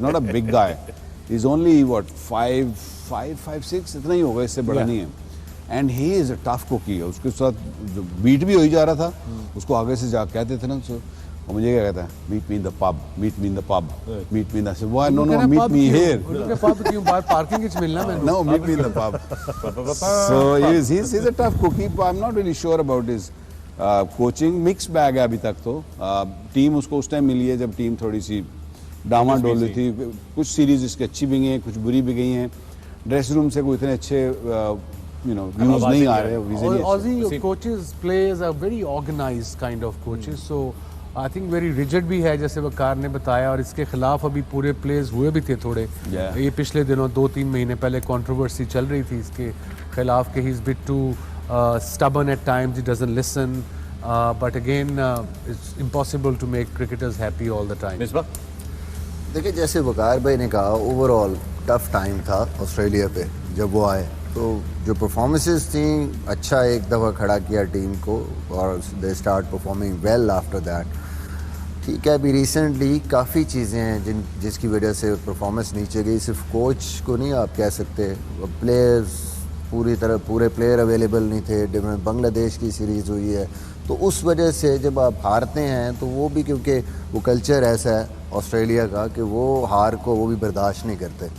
not a big guy. He's only what 5'6" इतना ही होगा, इससे बड़ा नहीं है. And he is a tough cookie. उसके साथ जो बीट भी हो ही जा रहा था, उसको आगे से जा कहते थे ना, और मुझे क्या कहता है, meet me in the pub, meet me in the pub, meet me in the pub. Why? No, meet me here. उनके pub क्यों बाहर पार्किंग में मिलना मैंने. No, meet me in the pub. So he's a tough cookie. But I'm not really sure about his coaching. Mixed bag है अभी तक तो. टीम उसको उस टाइम मिली है जब टीम थोड़ी सी डामाडोल थी। कुछ सीरीज इसकी अच्छी भी गई हैं, कुछ बुरी भी गई हैं। ड्रेसिंग रूम से कोई इतने अच्छे व्यूज नहीं आ रहे। Aussie coaches players are very organized kind of coaches, so I think very rigid भी है, जैसे वकार ने बताया, और इसके खिलाफ अभी पूरे प्लेयर्स हुए भी थे थोड़े। ये पिछले दिनों 2-3 महीने पहले कंट्रोवर्सी चल रही थी इसके खिलाफ कि he is bit too stubborn at times, he doesn't listen, but again it's impossible to make cricketers happy all the time. Misbah देखिए, जैसे वकार भाई ने कहा, ओवरऑल टफ टाइम था ऑस्ट्रेलिया पे जब वो आए, तो जो परफॉर्मेंसेस थी अच्छा एक दफ़ा खड़ा किया टीम को और they start performing well after that. ठीक है, अभी रिसेंटली काफ़ी चीज़ें हैं जिसकी वजह से परफॉर्मेंस नीचे गई। सिर्फ कोच को नहीं आप कह सकते, प्लेयर्स पूरे प्लेयर अवेलेबल नहीं थे। डिफरेंट बांग्लादेश की सीरीज़ हुई है, तो उस वजह से जब आप हारते हैं तो वो भी, क्योंकि वो कल्चर ऐसा है ऑस्ट्रेलिया का कि वो हार को वो भी बर्दाश्त नहीं करते।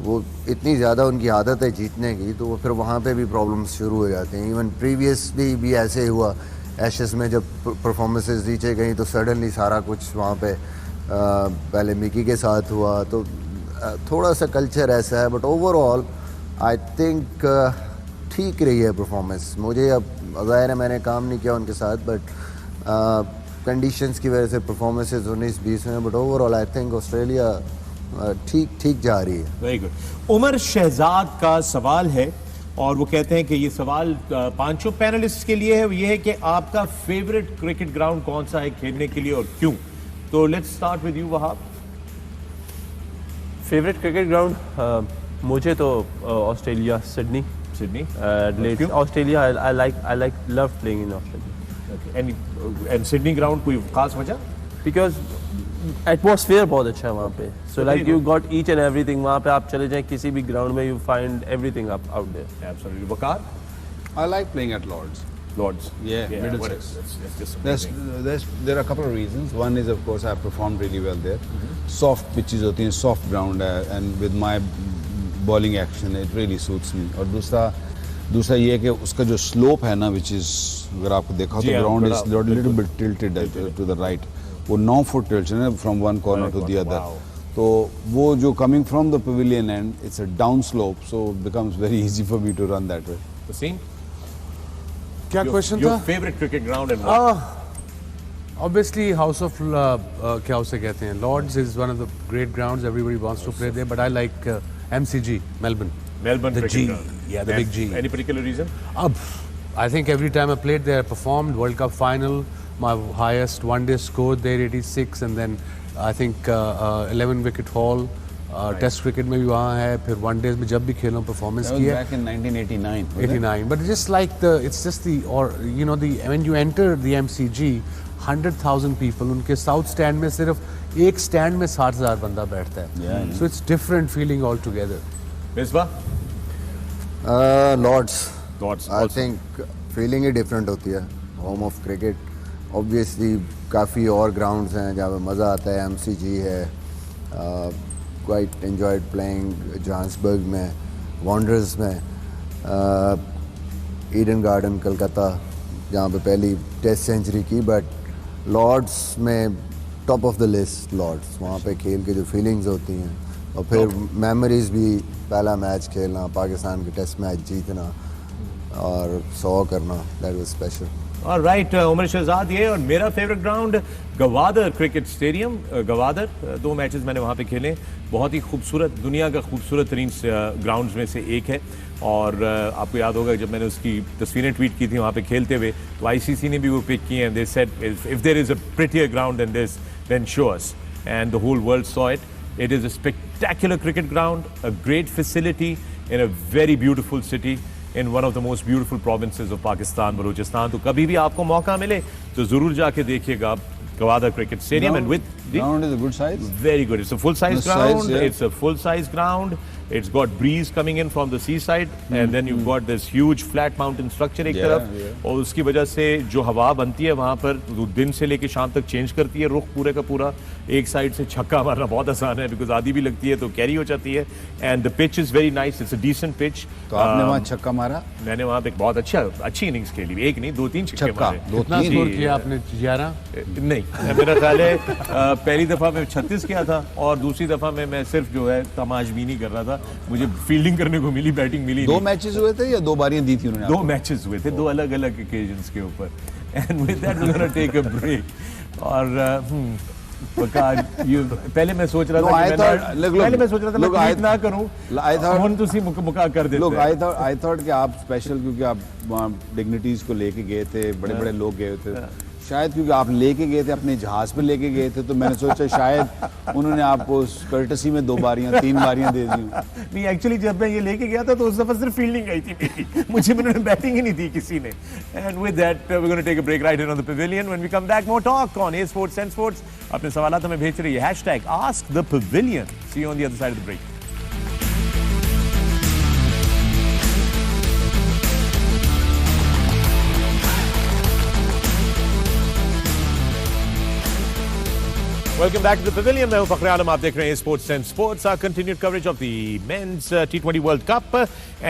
वो इतनी ज़्यादा उनकी आदत है जीतने की, तो वो फिर वहाँ पे भी प्रॉब्लम्स शुरू हो जाते हैं। इवन प्रीवियसली भी ऐसे ही हुआ, एशेस में जब परफॉर्मेंसेस नीचे गई तो सडनली सारा कुछ वहाँ पे पहले मिकी के साथ हुआ। तो थोड़ा सा कल्चर ऐसा है, बट ओवरऑल आई थिंक ठीक रही है परफॉर्मेंस। मुझे अब ज़ाहिर है मैंने काम नहीं किया उनके साथ, बट कंडीशंस की वजह से परफॉर्मेंसेस 19-20 में, but overall I think Australia ठीक जा रही है। Very good. उमर शहजाद का सवाल है, और वो कहते हैं कि ये सवाल पांचों पैनलिस्ट के लिए है। ये है कि आपका फेवरेट क्रिकेट ग्राउंड कौन सा है खेलने के लिए और क्यों? तो let's start with you Wahab. Favourite cricket ground मुझे तो Australia, Sydney Australia. I like love playing in Australia. And Sydney ground कोई खास वजह? बिकॉज एटमॉस्फेयर बहुत अच्छा है वहाँ पे। So like you got each and everything. वहाँ पे आप चले जाएं किसी भी ग्राउंड में, you find everything out there. Absolutely. Waqar? I like playing at Lords. Lords. Yeah, Middlesex. There are a couple of reasons. One is, of course, I performed really well there. Soft pitches होती हैं, soft ground है, and with my bowling action, it really suits me. और दूसरा ये है कि उसका जो slope है ना, which is, अगर आपको देखा तो ground is a little bit tilted to the right. वो 9 फुट tilt है from one corner to the other. तो वो जो coming from the pavilion end, it's a down slope, so it becomes very easy for me to run that way. Wasim? क्या question था? Your favorite cricket ground and what? Obviously, House of क्या उसे कहते हैं, Lords is one of the great grounds. Everybody wants to play there, but I like MCG, Melbourne. Melbourne the cricket G, ground. yeah, the big G. Any particular reason? I think every time I played there, I performed. World Cup final, my highest one-day score there 86, and then I think 11 wicket haul. Test cricket में भी वहाँ है, फिर one days में जब भी खेलों performance की है। Back in 1989. 89, but just like it's just the, or you know, the when you enter the MCG, 100,000 people, उनके साउथ स्टैंड में सिर्फ एक स्टैंड में 60,000 बंदा बैठता है। So it's different feeling altogether. Misbah? Lords. I also. think feeling he different होती है। Home of cricket. Obviously काफ़ी और grounds हैं जहाँ पे मज़ा आता है। MCG है। Quite enjoyed playing Johannesburg में, Wanderers में, Eden Garden कलकत्ता जहाँ पे पहली टेस्ट सेंचुरी की, बट लॉर्ड्स में top of the list Lords। वहाँ पे खेल के जो फीलिंग्स होती हैं, और फिर मेमोरीज भी, पहला मैच खेलना, पाकिस्तान के टेस्ट मैच जीतना और 100 करना, that was special. Right, Umar Shahzad ये। और मेरा favourite ground Gwadar cricket stadium, Gwadar. 2 matches मैंने वहाँ पे खेले, बहुत ही खूबसूरत, दुनिया का खूबसूरत तरीन ग्राउंड्स में से एक है। और आपको याद होगा जब मैंने उसकी तस्वीरें ट्वीट की थी वहाँ पे खेलते हुए, तो ICC ने भी वो पिक की हैं। They said if there is a prettier ground than this, then show us, and the whole world saw it. It is a spectacular cricket ground, a great facility in a very beautiful city in one of the most beautiful provinces of Pakistan, Balochistan. तो कभी भी आपको मौका मिले तो जरूर जाके देखिएगा Gwadar cricket stadium. And with the ground is a good size. Very good. It's a full size The ground. size, yeah. It's a full size ground. It's got breeze coming in from the seaside, and then you've got this huge flat mountain structure एक तरफ, और उसकी वजह से जो हवा बनती है वहाँ पर वो दिन से लेके शाम तक चेंज करती है रुख पूरे का पूरा. एक साइड से छक्का मारना बहुत आसान है, बिकॉज आधी भी लगती है तो कैरी हो जाती है. And the pitch is very nice, it's a decent pitch. तो आपने वहाँ छक्का मारा? मैंने वहाँ पे बहुत अच्छी इनिंग्स खेली, एक नहीं 2-3 छक्के मारे. कितना स्कोर किया आपने? 11? नहीं, मेरा ख्याल है पहली दफा में 36 किया था, और दूसरी दफा में मैं सिर्फ जो है तमाशबीनी कर रहा था. मुझे फील्डिंग करने को मिली, बैटिंग मिली. 2 मैचेस हुए थे या 2 बारियां दी थी उन्होंने? 2 मैचेस हुए थे, 2 अलग अलग ओकेजन्स के ऊपर. And with that we gonna take a break. और पहले मैं सोच रहा था मैं ट्वीट ना करूं, फोन तो सी मुका कर देते. लोग आई थॉट कि आप स्पेशल, क्योंकि आप वहाँ डिग्निटीज को लेके गए थे, बड़े लोग गए थे, शायद क्योंकि आप लेके गए थे, अपने जहाज पे लेके गए थे, तो मैंने सोचा शायद उन्होंने आपको कर्टसी में 2 बारियां 3 बारियां दे दी. नहीं, एक्चुअली जब मैं ये लेके गया था तो उस दफा सिर्फ फील्डिंग आई थी मेरी, मुझे बैटिंग ही नहीं दी किसी ने. And with that we gonna take a break right on the pavilion. When we come back more talk on a sports and sports. अपने सवालात हमें भेज रही है #AskThePavilion. See you on the other side of the break. Welcome back to the Pavilion. मैं हूं फखर आलम, आप देख रहे हैं sports and sports. Our continued coverage of the men's T20 World Cup,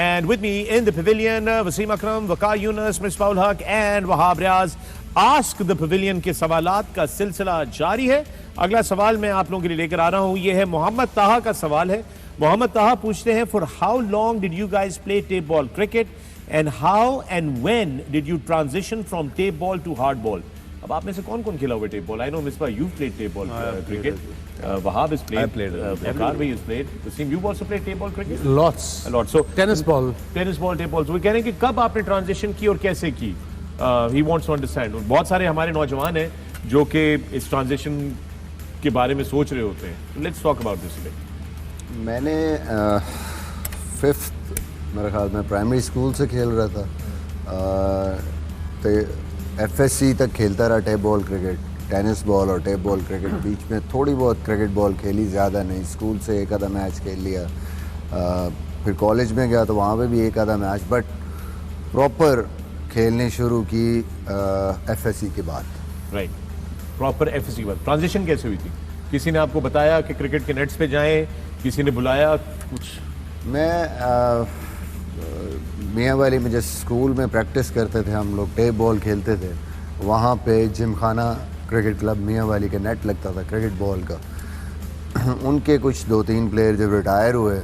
and with me in the Pavilion, Wasim Akram, Waqar Yunus, Misbah-ul Haq and Wahab Riaz. Ask the Pavilion के सवालात का सिलसिला जारी है. अगला सवाल मैं आप लोगों के लिए लेकर आ रहा हूं. ये है मोहम्मद ताहा का सवाल है. मोहम्मद ताहा पूछते हैं, for how long did you guys play tape ball cricket, and how and when did you transition from tape ball to hard ball? अब आप में से कौन कौन खेला हुआ tape ball? I know Misbah you played tape ball cricket. Wahab has played. I played. Waqar bhai has played. Wasim, you also played tape ball cricket? Lots. A lot. So tennis ball, tape ball. So वो कह रहे हैं कि कब आपने transition की और कैसे की? He wants to understand. बहुत सारे हमारे नौजवान हैं जो कि इस ट्रांजिशन के बारे में सोच रहे होते हैं. So let's talk about this today. मैंने 5th मेरे ख्याल में प्राइमरी स्कूल से खेल रहा था, तो FSC तक खेलता रहा tape ball cricket. Tennis ball और टेप बॉल क्रिकेट, बीच में थोड़ी बहुत क्रिकेट बॉल खेली, ज़्यादा नहीं. स्कूल से एक आधा मैच खेल लिया. फिर कॉलेज में गया तो वहाँ पे भी एक आधा मैच, बट प्रॉपर खेलने शुरू की FSC के बाद. राइट, प्रॉपर FSC के बाद. ट्रांजिशन कैसे हुई थी? किसी ने आपको बताया कि क्रिकेट के नेट्स पे जाएं, किसी ने बुलाया कुछ? मैं मियाँ वाली में जिस स्कूल में प्रैक्टिस करते थे हम लोग, टेप बॉल खेलते थे, वहाँ पे जिमखाना क्रिकेट क्लब मियाँ वाली के नेट लगता था क्रिकेट बॉल का. उनके कुछ 2-3 प्लेयर जब रिटायर हुए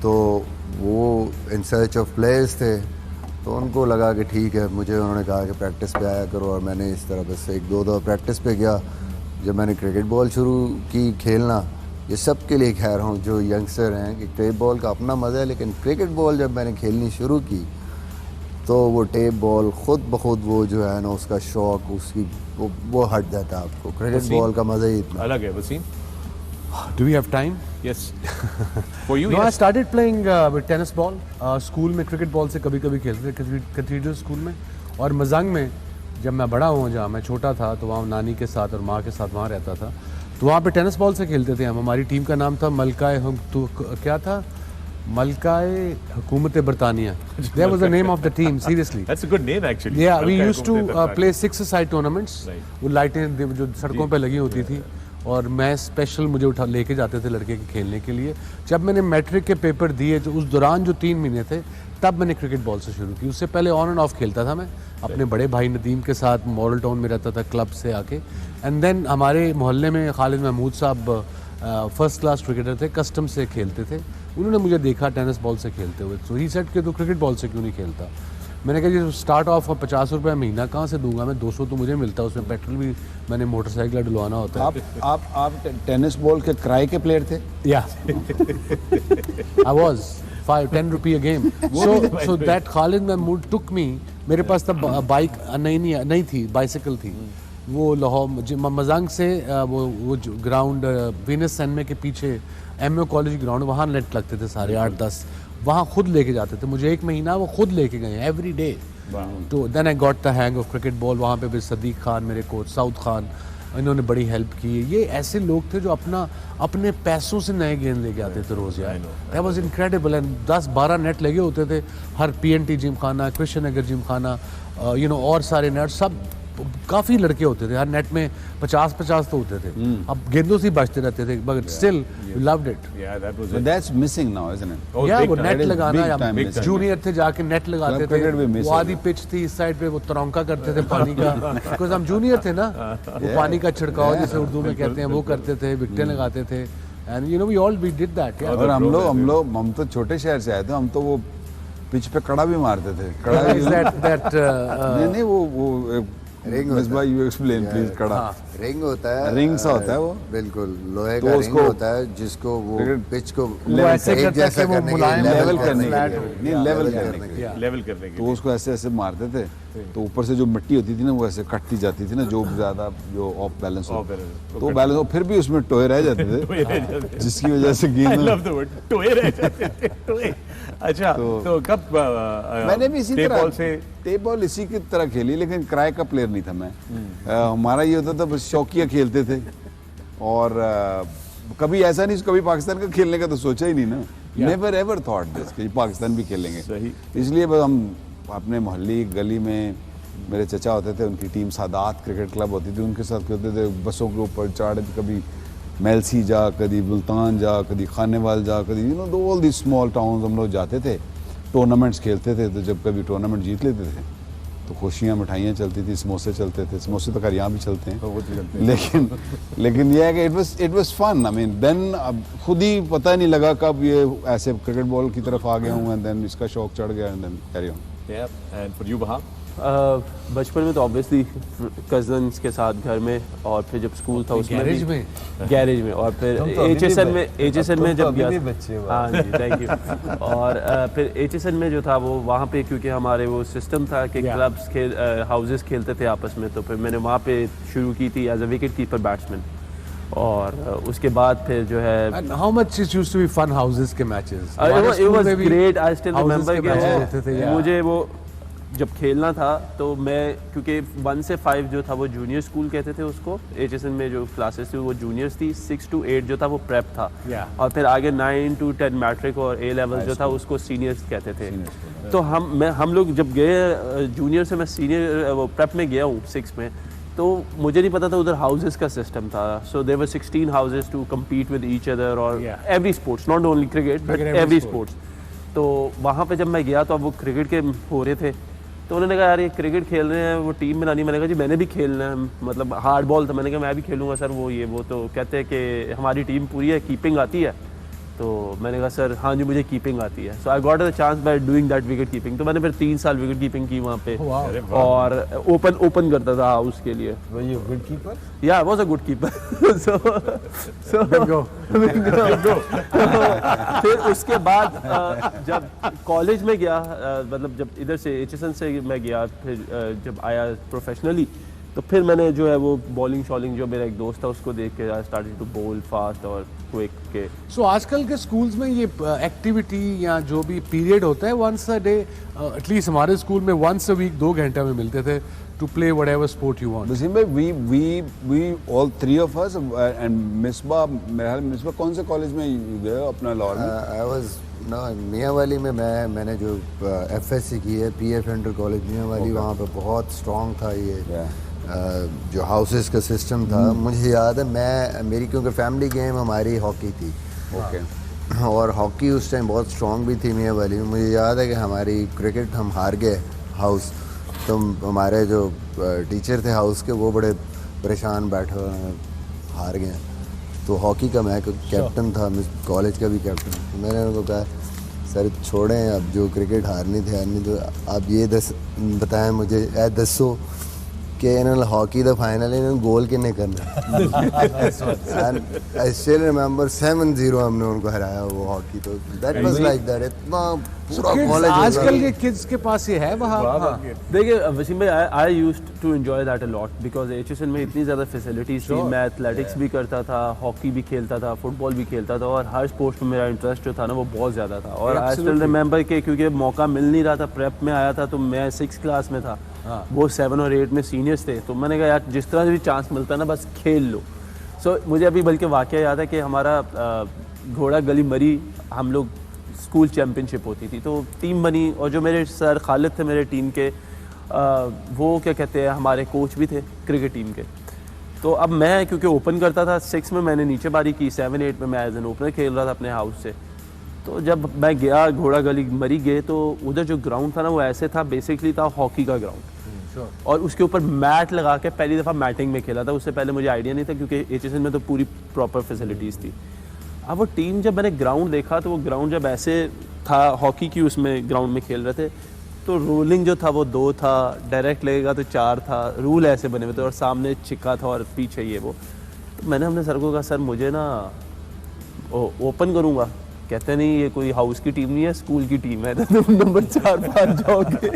तो वो इन सर्च ऑफ प्लेयर्स थे, तो उनको लगा कि ठीक है, मुझे उन्होंने कहा कि प्रैक्टिस पे आया करो, और मैंने इस तरह बस 1-2 दफ़ा प्रैक्टिस पे गया. जब मैंने क्रिकेट बॉल शुरू की खेलना, ये सब के लिए कह रहा हूँ जो यंगस्टर हैं, कि टेप बॉल का अपना मज़ा है, लेकिन क्रिकेट बॉल जब मैंने खेलनी शुरू की तो वो टेप बॉल खुद ब खुद वो जो है ना, उसका शौक, उसकी वो हट जाता है आपको. क्रिकेट बॉल का मज़ा ही इतना अलग है. Wasim, do we have time? yes. For you, No, I yes. started playing with tennis ball. School में क्रिकेट बॉल से कभी खेलते थे कैथीड्रल स्कूल में. और मजंग में जब मैं बड़ा हुआ, जहाँ मैं छोटा था, तो वहाँ नानी के साथ और माँ के साथ वहाँ रहता था, तो वहाँ पे टेनिस बॉल से खेलते थे हम. हमारी टीम का नाम था मलकाए क्या था? मलकाए हुकूमत बरतानिया. That was the name of the team. Seriously. That's a good name actually. Yeah, we Malkai used to Hukumat-e-Bartaniya. play 6-a-side tournaments. Right. वो लाइटें जो सड़कों पे लगी होती थी, और मैं स्पेशल मुझे उठा लेके जाते थे लड़के के खेलने के लिए. जब मैंने मैट्रिक के पेपर दिए, तो उस दौरान जो 3 महीने थे, तब मैंने क्रिकेट बॉल से शुरू की. उससे पहले ऑन एंड ऑफ खेलता था मैं अपने बड़े भाई नदीम के साथ. मॉडल टाउन में रहता था क्लब से आके. एंड देन हमारे मोहल्ले में खालिद महमूद साहब फर्स्ट क्लास क्रिकेटर थे, कस्टम से खेलते थे. उन्होंने मुझे देखा टेनिस बॉल से खेलते हुए, सो ही सेड कि तो क्रिकेट बॉल से क्यों नहीं खेलता. मैंने कहा जी स्टार्ट ऑफ 50 रुपये महीना कहाँ से दूंगा मैं, 200 तो मुझे मिलता है, उसमें पेट्रोल भी मैंने मोटरसाइकिल डलवाना होता है. आप टेनिस बॉल के किराए के प्लेयर थे? या आई वाज 5-10 रुपये a game. So that Khalid Mahmood took me. मेरे पास तब बाइक नहीं थी, बाइसिकल थी. वो लाहौर मजांग से वो ग्राउंड वीनस सैनमे के पीछे MO कॉलेज ग्राउंड, वहाँ नेट लगते थे सारे 8-10, वहाँ खुद लेके जाते थे मुझे. 1 महीना वो खुद लेके गए एवरी डे. तो then I got the hang of cricket ball. वहाँ पे भी सदीक खान मेरे कोच, साउद खान, इन्होंने बड़ी हेल्प की। ये ऐसे लोग थे जो अपने पैसों से नए गेंद लेके आते थे रोज यार। That was incredible. And 10-12 net लगे होते थे हर PNT जिम खाना, कृष्ण नगर जिम खाना, और सारे नेट सब काफ़ी लड़के होते थे हर नेट में। 50-50 तो होते थे। अब गेंदों से ही बचते रहते थे, but still you loved it. But that's missing now, isn't it? या वो time. नेट That is लगाना, big या time missing. जूनियर थे जाके नेट लगाते Club cricket भी थे। miss वो हो आधी पिच थी इस साइड पे, वो तरौंका करते थे पानी का, बिकॉज हम जूनियर थे ना। वो पानी का छिड़काव जैसे उर्दू में कहते हैं वो करते थे, विकेटें लगाते थे। And we did that. और हम तो छोटे शहर से आए थे, हम तो वो पिच पे कड़ा भी मारते थे। कड़ा भी नहीं वो ring Misbah you explain please. कड़ा रिंग होता है, रिंग सा होता है वो, बिल्कुल लोहे तो का रिंग उसको- होता है जिसको वो पिच को ऐसे एक करता है जैसा कि वो करने के मुलायम लिए, लेवल लेवल करने के करने लिए, के नहीं लेवल करने के लिए, लेवल करने के तो उसको ऐसे ऐसे मारते थे। तो ऊपर से जो मिट्टी होती थी ना वो ऐसे कटती जाती थी ना, जो ज्यादा जो ऑफ बैलेंस हो, तो बैलेंस फिर भी उसमें टोए रह जाते थे, जिसकी वजह से I गेंद love the word टोए रह जाते थे, टोए। अच्छा तो कब मैंने भी इसी टेप तरह बॉल से टेप बॉल इसी की तरह खेली, लेकिन किराए का प्लेयर नहीं था मैं। हमारा ये होता था बस शौकिया खेलते थे, और कभी ऐसा नहीं कभी पाकिस्तान का खेलने का तो सोचा ही नहीं ना। नेवर एवर थॉट दिस कि पाकिस्तान भी खेलेंगे। सही। इसलिए बस हम अपने मोहल्ली गली में, मेरे चचा होते थे, उनकी टीम सादात क्रिकेट क्लब होती थी, उनके साथ खेलते थे। बसों के ऊपर चढ़, कभी मेलसी जा, कभी मुल्तान जा, कभी खानेवाल जा, कभी ऑल दी स्मॉल टाउन्स हम लोग जाते थे, टूर्नामेंट्स खेलते थे। तो जब कभी टूर्नामेंट जीत लेते थे तो खुशियाँ मिठाइयाँ चलती थी, समोसे चलते थे। समोसे तो खैर यहाँ भी चलते हैं, लेकिन ये है कि it was fun. I mean then अब खुद ही पता नहीं लगा कब ये ऐसे क्रिकेट बॉल की तरफ आ गया हूँ, एंड देन इसका शौक चढ़ गया, and then carry on. And for you वहाँ बचपन में तो ऑब्वियसली कजन्स के साथ घर में, और फिर जब स्कूल था उसमें गैरेज में गैरेज में, और फिर HSN में जब गया, हाँ जी थैंक यू। और फिर HSN में जो था वो वहाँ पे, क्योंकि हमारे वो सिस्टम था कि क्लब्स हाउसेस खेलते थे आपस में, तो फिर मैंने वहाँ पे शुरू की थी as a wicket keeper batsman. और उसके बाद फिर जो है And how much it used to be fun houses के matches? it was great. I still houses remember के matches होते थे, कि मुझे वो जब खेलना था तो मैं, क्योंकि 1 से 5 जो था वो जूनियर स्कूल कहते थे उसको, HSN में जो क्लासेस थी वो जूनियर्स थी, 6 to 8 जो था वो प्रेप था, और फिर आगे 9 to 10 मैट्रिक और A लेवल जो था उसको सीनियर्स कहते थे। तो हम लोग जब गए जूनियर से मैं सीनियर वो प्रेप में गया हूँ 6 में, तो मुझे नहीं पता था उधर हाउसेस का सिस्टम था। So there were 16 houses to compete with each other और every sports, not only cricket but every sports. तो वहाँ पे जब मैं गया तो अब वो क्रिकेट के हो रहे थे, तो उन्होंने कहा यार ये क्रिकेट खेल रहे हैं, वो टीम बनानी। मैंने कहा जी मैंने भी खेलना है, मतलब हार्ड बॉल था। मैंने कहा मैं भी खेलूँगा सर वो तो कहते हैं कि हमारी टीम पूरी है, कीपिंग आती है। तो मैंने कहा सर हाँ जी मुझे कीपिंग आती है। So I got the chance by doing that wicket keeping. तो मैंने फिर 3 साल विकेट कीपिंग की वहाँ पे, और ओपन करता था हाउस के लिए। Good keeper? या I was a good keeper. So फिर उसके बाद जब कॉलेज में गया, मतलब जब इधर से HSN से मैं गया, फिर जब आया प्रोफेशनली, तो फिर मैंने जो है वो बॉलिंग शॉलिंग, जो मेरा एक दोस्त था उसको देख के I started to bowl fast और क्विक के। सो आजकल के स्कूल्स में ये एक्टिविटी या जो भी पीरियड होता है वंस अ डे, एटलीस्ट हमारे स्कूल में वंस अ वीक 2 घंटे में मिलते थे to play whatever sport you want. Wasim भाई, we all 3 of us and Misbah, मेरे ख्याल में मिसबा कौन से कॉलेज में गए अपना लाहौर में? आई वाज मियाँ वाली में मैंने जो FSC की है, PF इंटर कॉलेज मियाँ वाली, वहाँ पे बहुत स्ट्रॉन्ग था ये जो हाउसेस का सिस्टम था। मुझे याद है मेरी क्योंकि फैमिली गेम हमारी हॉकी थी, और हॉकी उस टाइम बहुत स्ट्रॉन्ग भी थी मियाँ वाली में। मुझे याद है कि हमारी क्रिकेट हम हार गए हाउस, तो हमारे जो टीचर थे हाउस के वो बड़े परेशान बैठे हार गए। तो हॉकी का मैं कैप्टन था, कॉलेज का भी कैप्टन। तो मैंने उनको कहा सर छोड़ें अब, जो क्रिकेट हारनी तो आप ये बताएं मुझे दसो कि इन्होंने हॉकी द फाइनल इन्होंने गोल किन्ने करना। एंड आई स्टिल रिमेंबर 7-0 हमने उनको हराया वो हॉकी। तो दैट वाज लाइक दैट, इतना पूरा कॉलेज। आजकल के किड्स के पास ये है वहाँ। देखिए वसीम भाई, I used to enjoy that a lot because HSN में इतनी ज़्यादा फैसिलिटीज थी। मैं एथलेटिक्स भी करता था, हॉकी भी खेलता था, फुटबॉल भी खेलता था, और हर स्पोर्ट्स में मेरा इंटरेस्ट जो था ना वो बहुत ज़्यादा था। और आई स्टिल रिमेंबर कि क्योंकि मौका मिल नहीं रहा था, प्रेप में आया था तो मैं 6th क्लास में था, वो 7 और 8 में सीनियर्स थे, तो मैंने कहा यार जिस तरह से भी चांस मिलता है ना बस खेल लो। सो मुझे अभी बल्कि वाक़या याद है कि हमारा घोड़ा गली मरी हम लोग स्कूल चैम्पियनशिप होती थी, तो टीम बनी, और जो मेरे सर खालिद थे मेरे टीम के, वो क्या कहते हैं हमारे कोच भी थे क्रिकेट टीम के। तो अब मैं क्योंकि ओपन करता था 6 में मैंने नीचे बारी की, 7 8 में मैं एज एन ओपनर खेल रहा था अपने हाउस से। तो जब मैं गया घोड़ा गली मरी गए तो उधर जो ग्राउंड था ना वो ऐसे था, बेसिकली था हॉकी का ग्राउंड, और उसके ऊपर मैट लगा के पहली दफ़ा मैटिंग में खेला था। उससे पहले मुझे आइडिया नहीं था क्योंकि HSN में तो पूरी प्रॉपर फैसिलिटीज़ थी। अब वो टीम जब मैंने ग्राउंड देखा तो वो ग्राउंड जब ऐसे था हॉकी की उसमें ग्राउंड में खेल रहे थे, तो रोलिंग जो था वो 2 था, डायरेक्ट लगेगा तो 4 था, रूल ऐसे बने हुए थे, और सामने छिक्का था और पीछे ये वो। तो मैंने अपने सर को कहा सर मुझे ना ओपन करूँगा। कहते नहीं ये कोई हाउस की टीम नहीं है, स्कूल की टीम है, तो तुम नंबर 4-5 जाओगे।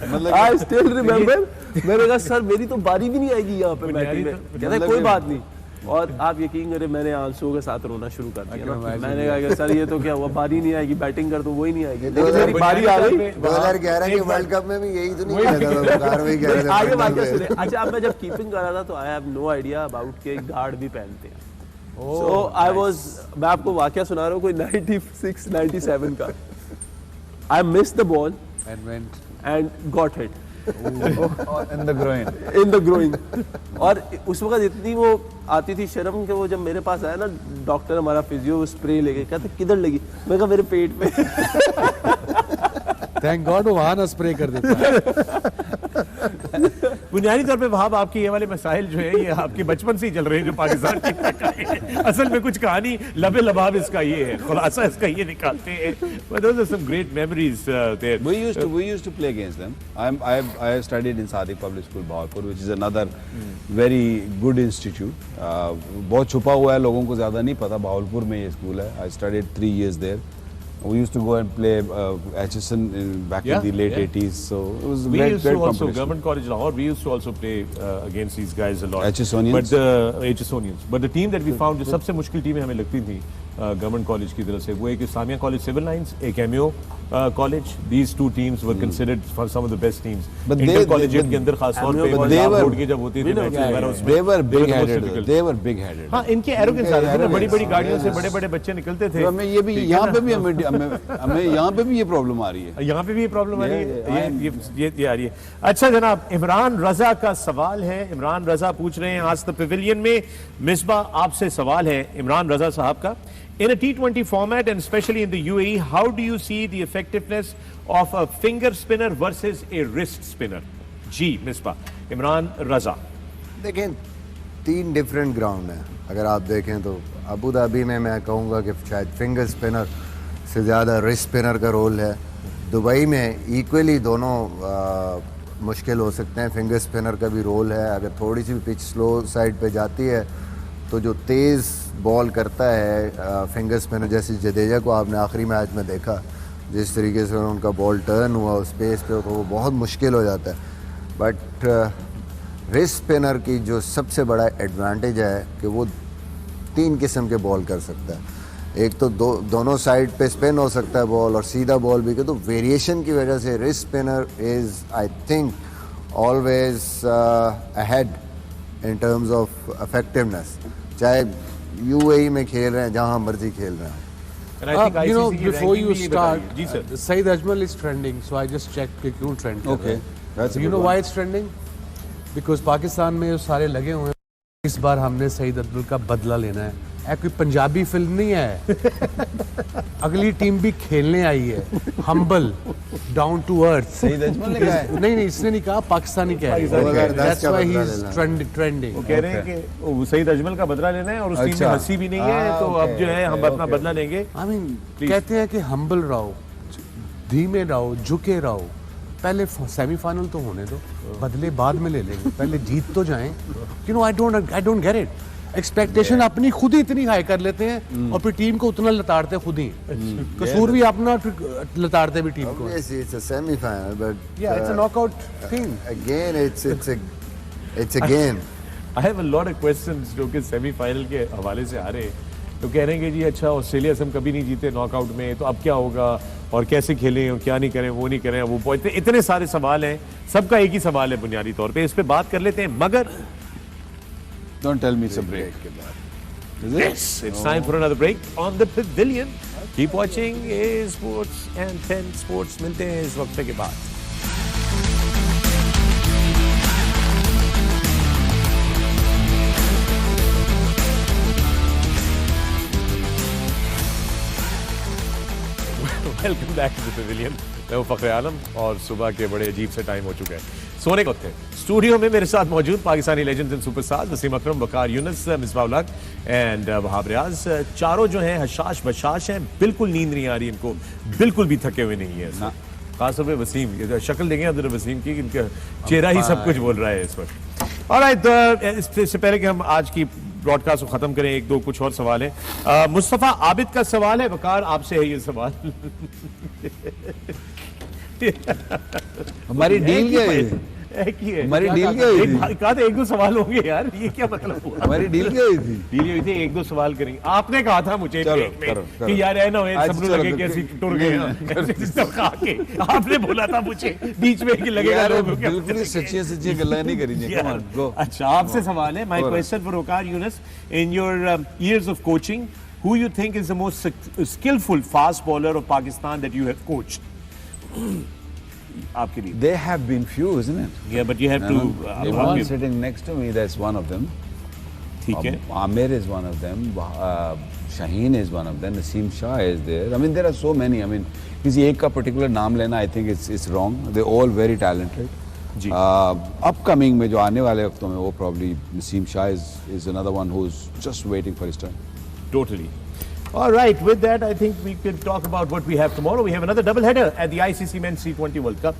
मतलब आई स्टिल रिमेंबर, मैंने कहा सर मेरी तो बारी भी नहीं आएगी यहाँ पे बैटिंग में। कहते कोई बात नहीं, और आप यकीन करें मैंने आंसुओं के साथ रोना शुरू कर दिया ना। मैंने कहा कि सर ये तो क्या हुआ, बारी नहीं आएगी, बैटिंग कर तो वही नहीं आएगी, लेकिन मेरी बारी आ गई। 2011 के वर्ल्ड कप में भी यही तो नहीं लगा था। आगे वाक़या सुने। अच्छा अब मैं जब कीपिंग कर रहा था तो I have no idea about के गार्ड भी पहनते हैं। सो आई वाज, मैं आपको वाक़या सुना रहा हूँ कोई 96 97 का। I miss the ball and got hit in the groin. In the growing. और उस वक्त इतनी वो आती थी शर्म कि वो जब मेरे पास आया ना डॉक्टर हमारा फिजियो स्प्रे लेके, कहते किधर लगी, मैं कहा मेरे पेट पे। थैंक गॉड वो वहाँ ना स्प्रे कर देता। बुनियादी तौर पे वहाब आपके ये वाले मसाइल जो है ये आपके बचपन से ही चल रहे हैं जो पाकिस्तान की असल में कुछ कहानी लबे लबाब इसका ये है, खुलासा इसका ये निकालते हैं। But those are some great memories there. We used to play against them. I studied in Sadiq Public School Bahawalpur, which is another very good institute. बहुत छुपा हुआ है, लोगों को ज़्यादा नहीं पता भावलपुर में ये स्कूल है. I studied 3 years there. We used to go and play HSN back in the late 80s. So it was We great, used to great also, competition. Government College Lahore, we used to also play against these guys a lot. HSonians? But the HSonians. But the team that we found, जो सबसे मुश्किल टीमें हमें लगती थी government college की तरफ से, वो एक इस्लामिया कॉलेज सिविल लाइंस, एक MO college. These two teams were considered for some of the best teams. But inter college के अंदर खास तौर पे बोर्ड के जब होते थे मैच वगैरह उसमें They were they were the most big-headed. difficult. They were big-headed. हाँ इनके एरोगेंस आ रहे थे, बड़ी-बड़ी गाड़ियों से बड़े-बड़े बच्चे निकलते थे. तो हमें ये भी यहाँ पे भी हमें यहाँ पे भी ये प्रॉब्लम आ रही है. यहाँ पे भी ये प्रॉब्लम आ रही है, ये आ रही है. अच्छा जनाब, इमरान रजा का सवाल है. इमरान रजा पूछ रहे हैं आज द पवेलियन में. मिसबाह आपसे सवाल है इमरान रजा साहब का. In a T20 format and especially in the UAE, how do you see the effectiveness of a finger spinner versus a wrist spinner? जी मिसबाह. इमरान रजा. देखें 3 डिफरेंट ग्राउंड हैं. अगर आप देखें तो अबू धाबी में मैं कहूँगा कि शायद फिंगर स्पिनर से ज़्यादा रिस्ट स्पिनर का रोल है. दुबई में इक्वली दोनों मुश्किल हो सकते हैं. फिंगर स्पिनर का भी रोल है. अगर थोड़ी सी भी पिच स्लो साइड पे जाती है तो जो तेज़ बॉल करता है फिंगर स्पिनर, जैसे जडेजा को आपने आखिरी मैच में देखा जिस तरीके से उनका बॉल टर्न हुआ उस स्पेस पे, तो वो बहुत मुश्किल हो जाता है. बट रिस्ट स्पिनर की जो सबसे बड़ा एडवांटेज है कि वो 3 किस्म के बॉल कर सकता है. एक तो दोनों साइड पे स्पिन हो सकता है बॉल, और सीधा बॉल भी. तो वेरिएशन की वजह से wrist spinner is I think always ahead in terms of effectiveness, चाहे UAE में खेल रहे हैं जहाँ मर्जी खेल रहे हैं. And I think You know, ICC की before ranking you भी ये start, बताइए. जी sir. Saeed Ajmal is trending, so I just checked कि क्यों trend कर रहा है. That's a You good know one. why it's trending? Because Pakistan में जो सारे लगे हुए हैं, इस बार हमने सईद अजमल का बदला लेना है. कोई पंजाबी फिल्म नहीं है. अगली टीम भी खेलने आई है. Humble, down to earth. Saeed Ajmal ने कहा है? नहीं इसने नहीं कहा, पाकिस्तानी कह रहे हैं. That's why he is trending. वो कह रहे हैं कि वो सईद अजमल का बदला लेना है और उस टीम में अच्छा. हंसी भी नहीं है, तो अब जो है हम अपना बदला लेंगे. I mean, कहते हैं कि हम्बल रहो, धीमे रहो, झुके रहो. पहले सेमीफाइनल तो होने दो, बदले बाद में ले लेंगे, पहले जीत तो जाएं. You know I don't get it. Expectation अपनी खुद ही इतनी हाई कर लेते हैं और फिर टीम को उतना लताड़ते खुद ही. कसूर भी अपना, लताड़ते भी टीम को. Obviously it's a semi-final, but Yeah, it's a knockout thing. again it's a game. I have a lot of questions जो कि सेमीफाइनल के हवाले से आ रहे हैं. तो कह रहे हैं कि जी अच्छा ऑस्ट्रेलिया से हम कभी नहीं जीते नॉकआउट में, तो अब क्या होगा. और कैसे खेलें और क्या नहीं करें, वो नहीं करें, वो इतने सारे सवाल हैं, सबका एक ही सवाल है बुनियादी तौर पे, इस पे बात कर लेते हैं। मगर Don't tell me it's a break. Is it? yes, it's time for another break on the Pavilion. Keep watching A Sports and 10 Sports. मिलते हैं इस वक्त के बाद। Welcome back to the pavilion. मैं हूं फखरे आलम और सुबह के बड़े अजीब से टाइम हो चुके हैं, सोने को थे। स्टूडियो में मेरे साथ मौजूद Pakistani legends and superstar Wasim Akram, Waqar Younis, Misbah ul Haq and Wahab Riaz. चारों जो हैं हशाश बशाश हैं, बिल्कुल नींद नहीं आ रही इनको, बिल्कुल भी थके हुए नहीं है। खासतौर पे वसीम, ये शक्ल देखें अब्दुल वसीम की, इनका चेहरा ही सब कुछ बोल रहा है इस वक्त। ऑलराइट, इससे पहले कि हम आज की ब्रॉडकास्ट को खत्म करें, एक दो कुछ और सवाल है। मुस्तफा आबिद का सवाल है, वकार आपसे है ये सवाल। हमारी डील क्या है? हमारी डील क्या हुई थी? कहा था एक दो सवाल होंगे यार, ये क्या मतलब हुआ? हमारी डील क्या हुई थी? डील हुई थी एक दो सवाल करेंगे। आपने कहा था मुझे चलो, में करो। कि यार है ना सब लोग चलो, लगे कि ऐसे टुर गए ना, ऐसे सिस्टम खा के आपने बोला था मुझे बीच में कि लगेगा यार लोगों के बिल्कुल ही सच्ची गल्ला नहीं करी जी। Come on, go. अच्छा, आपसे सवाल है। My question for Waqar Yunus, in your years of coaching, who you think is the most skillful fast bowler of Pakistan that you have coached? आपके लिए They have been few, isn't it? Yeah, but you have to The one sitting next to me, that's one of them. ठीक है। Amir is one of them. Shaheen is one of them. Naseem Shah is there. I mean, there are so many. I mean, किसी एक का particular नाम लेना, I think it's wrong. They're all very talented. Ji. Upcoming में जो आने वाले वक्तों में वो probably Naseem Shah is another one who's just waiting for his turn. Totally. All right, with that, I think we can talk about what we have tomorrow. We have another doubleheader at the ICC Men's T20 World Cup.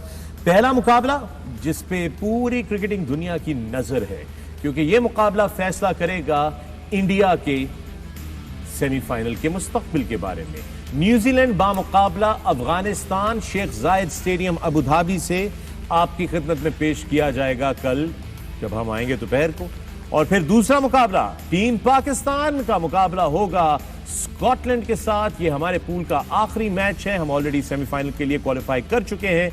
पहला मुकाबला जिस पे पूरी cricketing दुनिया की नजर है, क्योंकि ये मुकाबला फैसला करेगा इंडिया के सेमीफाइनल के मुस्तकबिल के बारे में। न्यूजीलैंड बामुकाबला अफगानिस्तान शेख जायद स्टेडियम अबू धाबी से आपकी खिदमत में पेश किया जाएगा कल जब हम आएंगे दोपहर को। और फिर दूसरा मुकाबला टीम पाकिस्तान का मुकाबला होगा स्कॉटलैंड के साथ। ये हमारे पूल का आखिरी मैच है, हम ऑलरेडी सेमीफाइनल के लिए क्वालिफाई कर चुके हैं,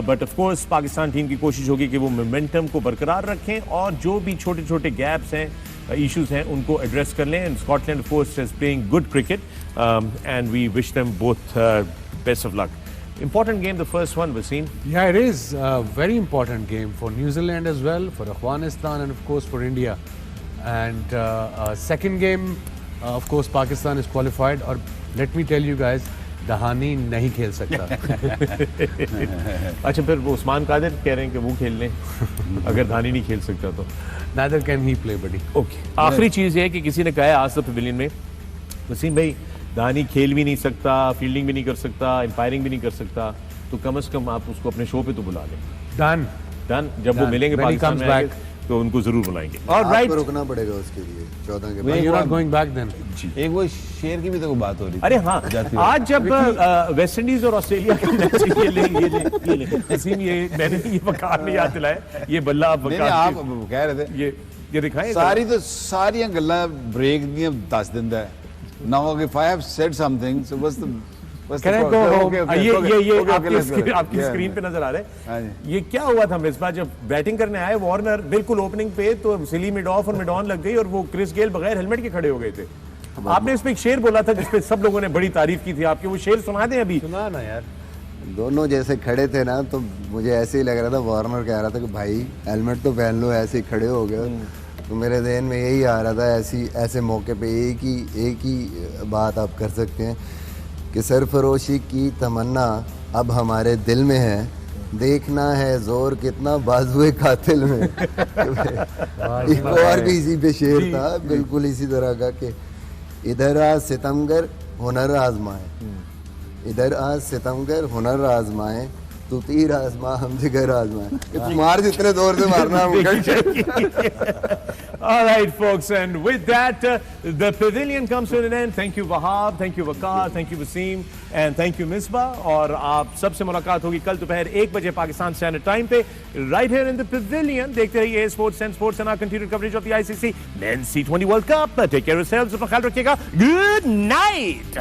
but of course Pakistan team की कोशिश होगी कि वो मोमेंटम को बरकरार रखें और जो भी छोटे छोटे गैप्स हैं, इश्यूज हैं, उनको एड्रेस कर लें। And Scotland of course is playing good cricket and we wish them both best of luck. Important game, the first one, Wasim. Yeah, it is a very important game for New Zealand as well, for Afghanistan and of course for India. And second game, of course, Pakistan is qualified. Or let me tell you guys, दहानी नहीं खेल सकता। अच्छा, फिर वो उस्मान कादिर कह रहे हैं कि वो खेल लें अगर धानी नहीं खेल सकता तो। Neither can he play, buddy. Okay, आखिरी चीज ये है कि किसी ने कहा है आज द पेविलियन में, वसीम भाई धानी खेल भी नहीं सकता, फील्डिंग भी नहीं कर सकता, एम्पायरिंग भी नहीं कर सकता, तो कम से कम आप उसको अपने शो पे तो बुला लें। Done. डन। जब वो मिलेंगे When he पाकिस्तान comes में आएंगे, तो उनको जरूर बुलाएंगे। आपको रुकना पड़ेगा उसके लिए 14 के बाद। You're not going back then. एक वो शेर की भी तो बात हो रही थी। अरे हाँ, आज जब वेस्ट इंडीज और ऑस्ट्रेलिया का मैच, ये ले वसीम, ये मैंने ये वकार नहीं याद दिलाया, ये बल्ला आप नहीं, वकार आप कह रहे थे ये दिखाएं सारियां गल्लां ब्रेक दियां दस दिंदा है। Now if I have said something, so what's the Can I go home? ये आपकी स्क्रीन पे नजर आ रहा है। ये क्या हुआ था मिसबाह, जब बैटिंग करने आए वार्नर बिल्कुल ओपनिंग पे, तो सिली मिड ऑफ और मिड ऑन लग गई और वो क्रिस गेल बगैर हेलमेट के खड़े हो गए थे। आपने इसमें एक शेर बोला था जिसपे सब लोगों ने बड़ी तारीफ की थी आपकी, वो शेर सुना दें अभी। सुना ना यार। दोनों जैसे खड़े थे ना, तो मुझे ऐसे ही लग रहा था, वार्नर कह रहा था कि भाई हेलमेट तो पहन लो, ऐसे ही खड़े हो गए। तो मेरे ज़हन में यही आ रहा था, ऐसे मौके पे एक ही बात आप कर सकते हैं कि सरफरोशी की तमन्ना अब हमारे दिल में है, देखना है जोर कितना बाजुए कातिल में। एक और भी इसी पे शेर था बिल्कुल इसी तरह का कि इधर आज सितमगर हुनर आजमाए, इधर आज सितमगर हुनर आजमाए, तू तीर आजमा हम जिगर आजमाए। मार जितने जोर से मारना। All right, folks, and with that, the pavilion comes to an end. Thank you, Wahab. Thank you, Waqar. Thank you, Wasim. And thank you, Misbah. और आप सबसे मुलाकात होगी कल दोपहर 1 बजे पाकिस्तान स्टैंडर्ड टाइम पे, right here in the pavilion. देखते रहिए Sports and our continued coverage of the ICC Men's T20 World Cup. Take care of yourselves. अपना ख्याल रखिएगा. Good night.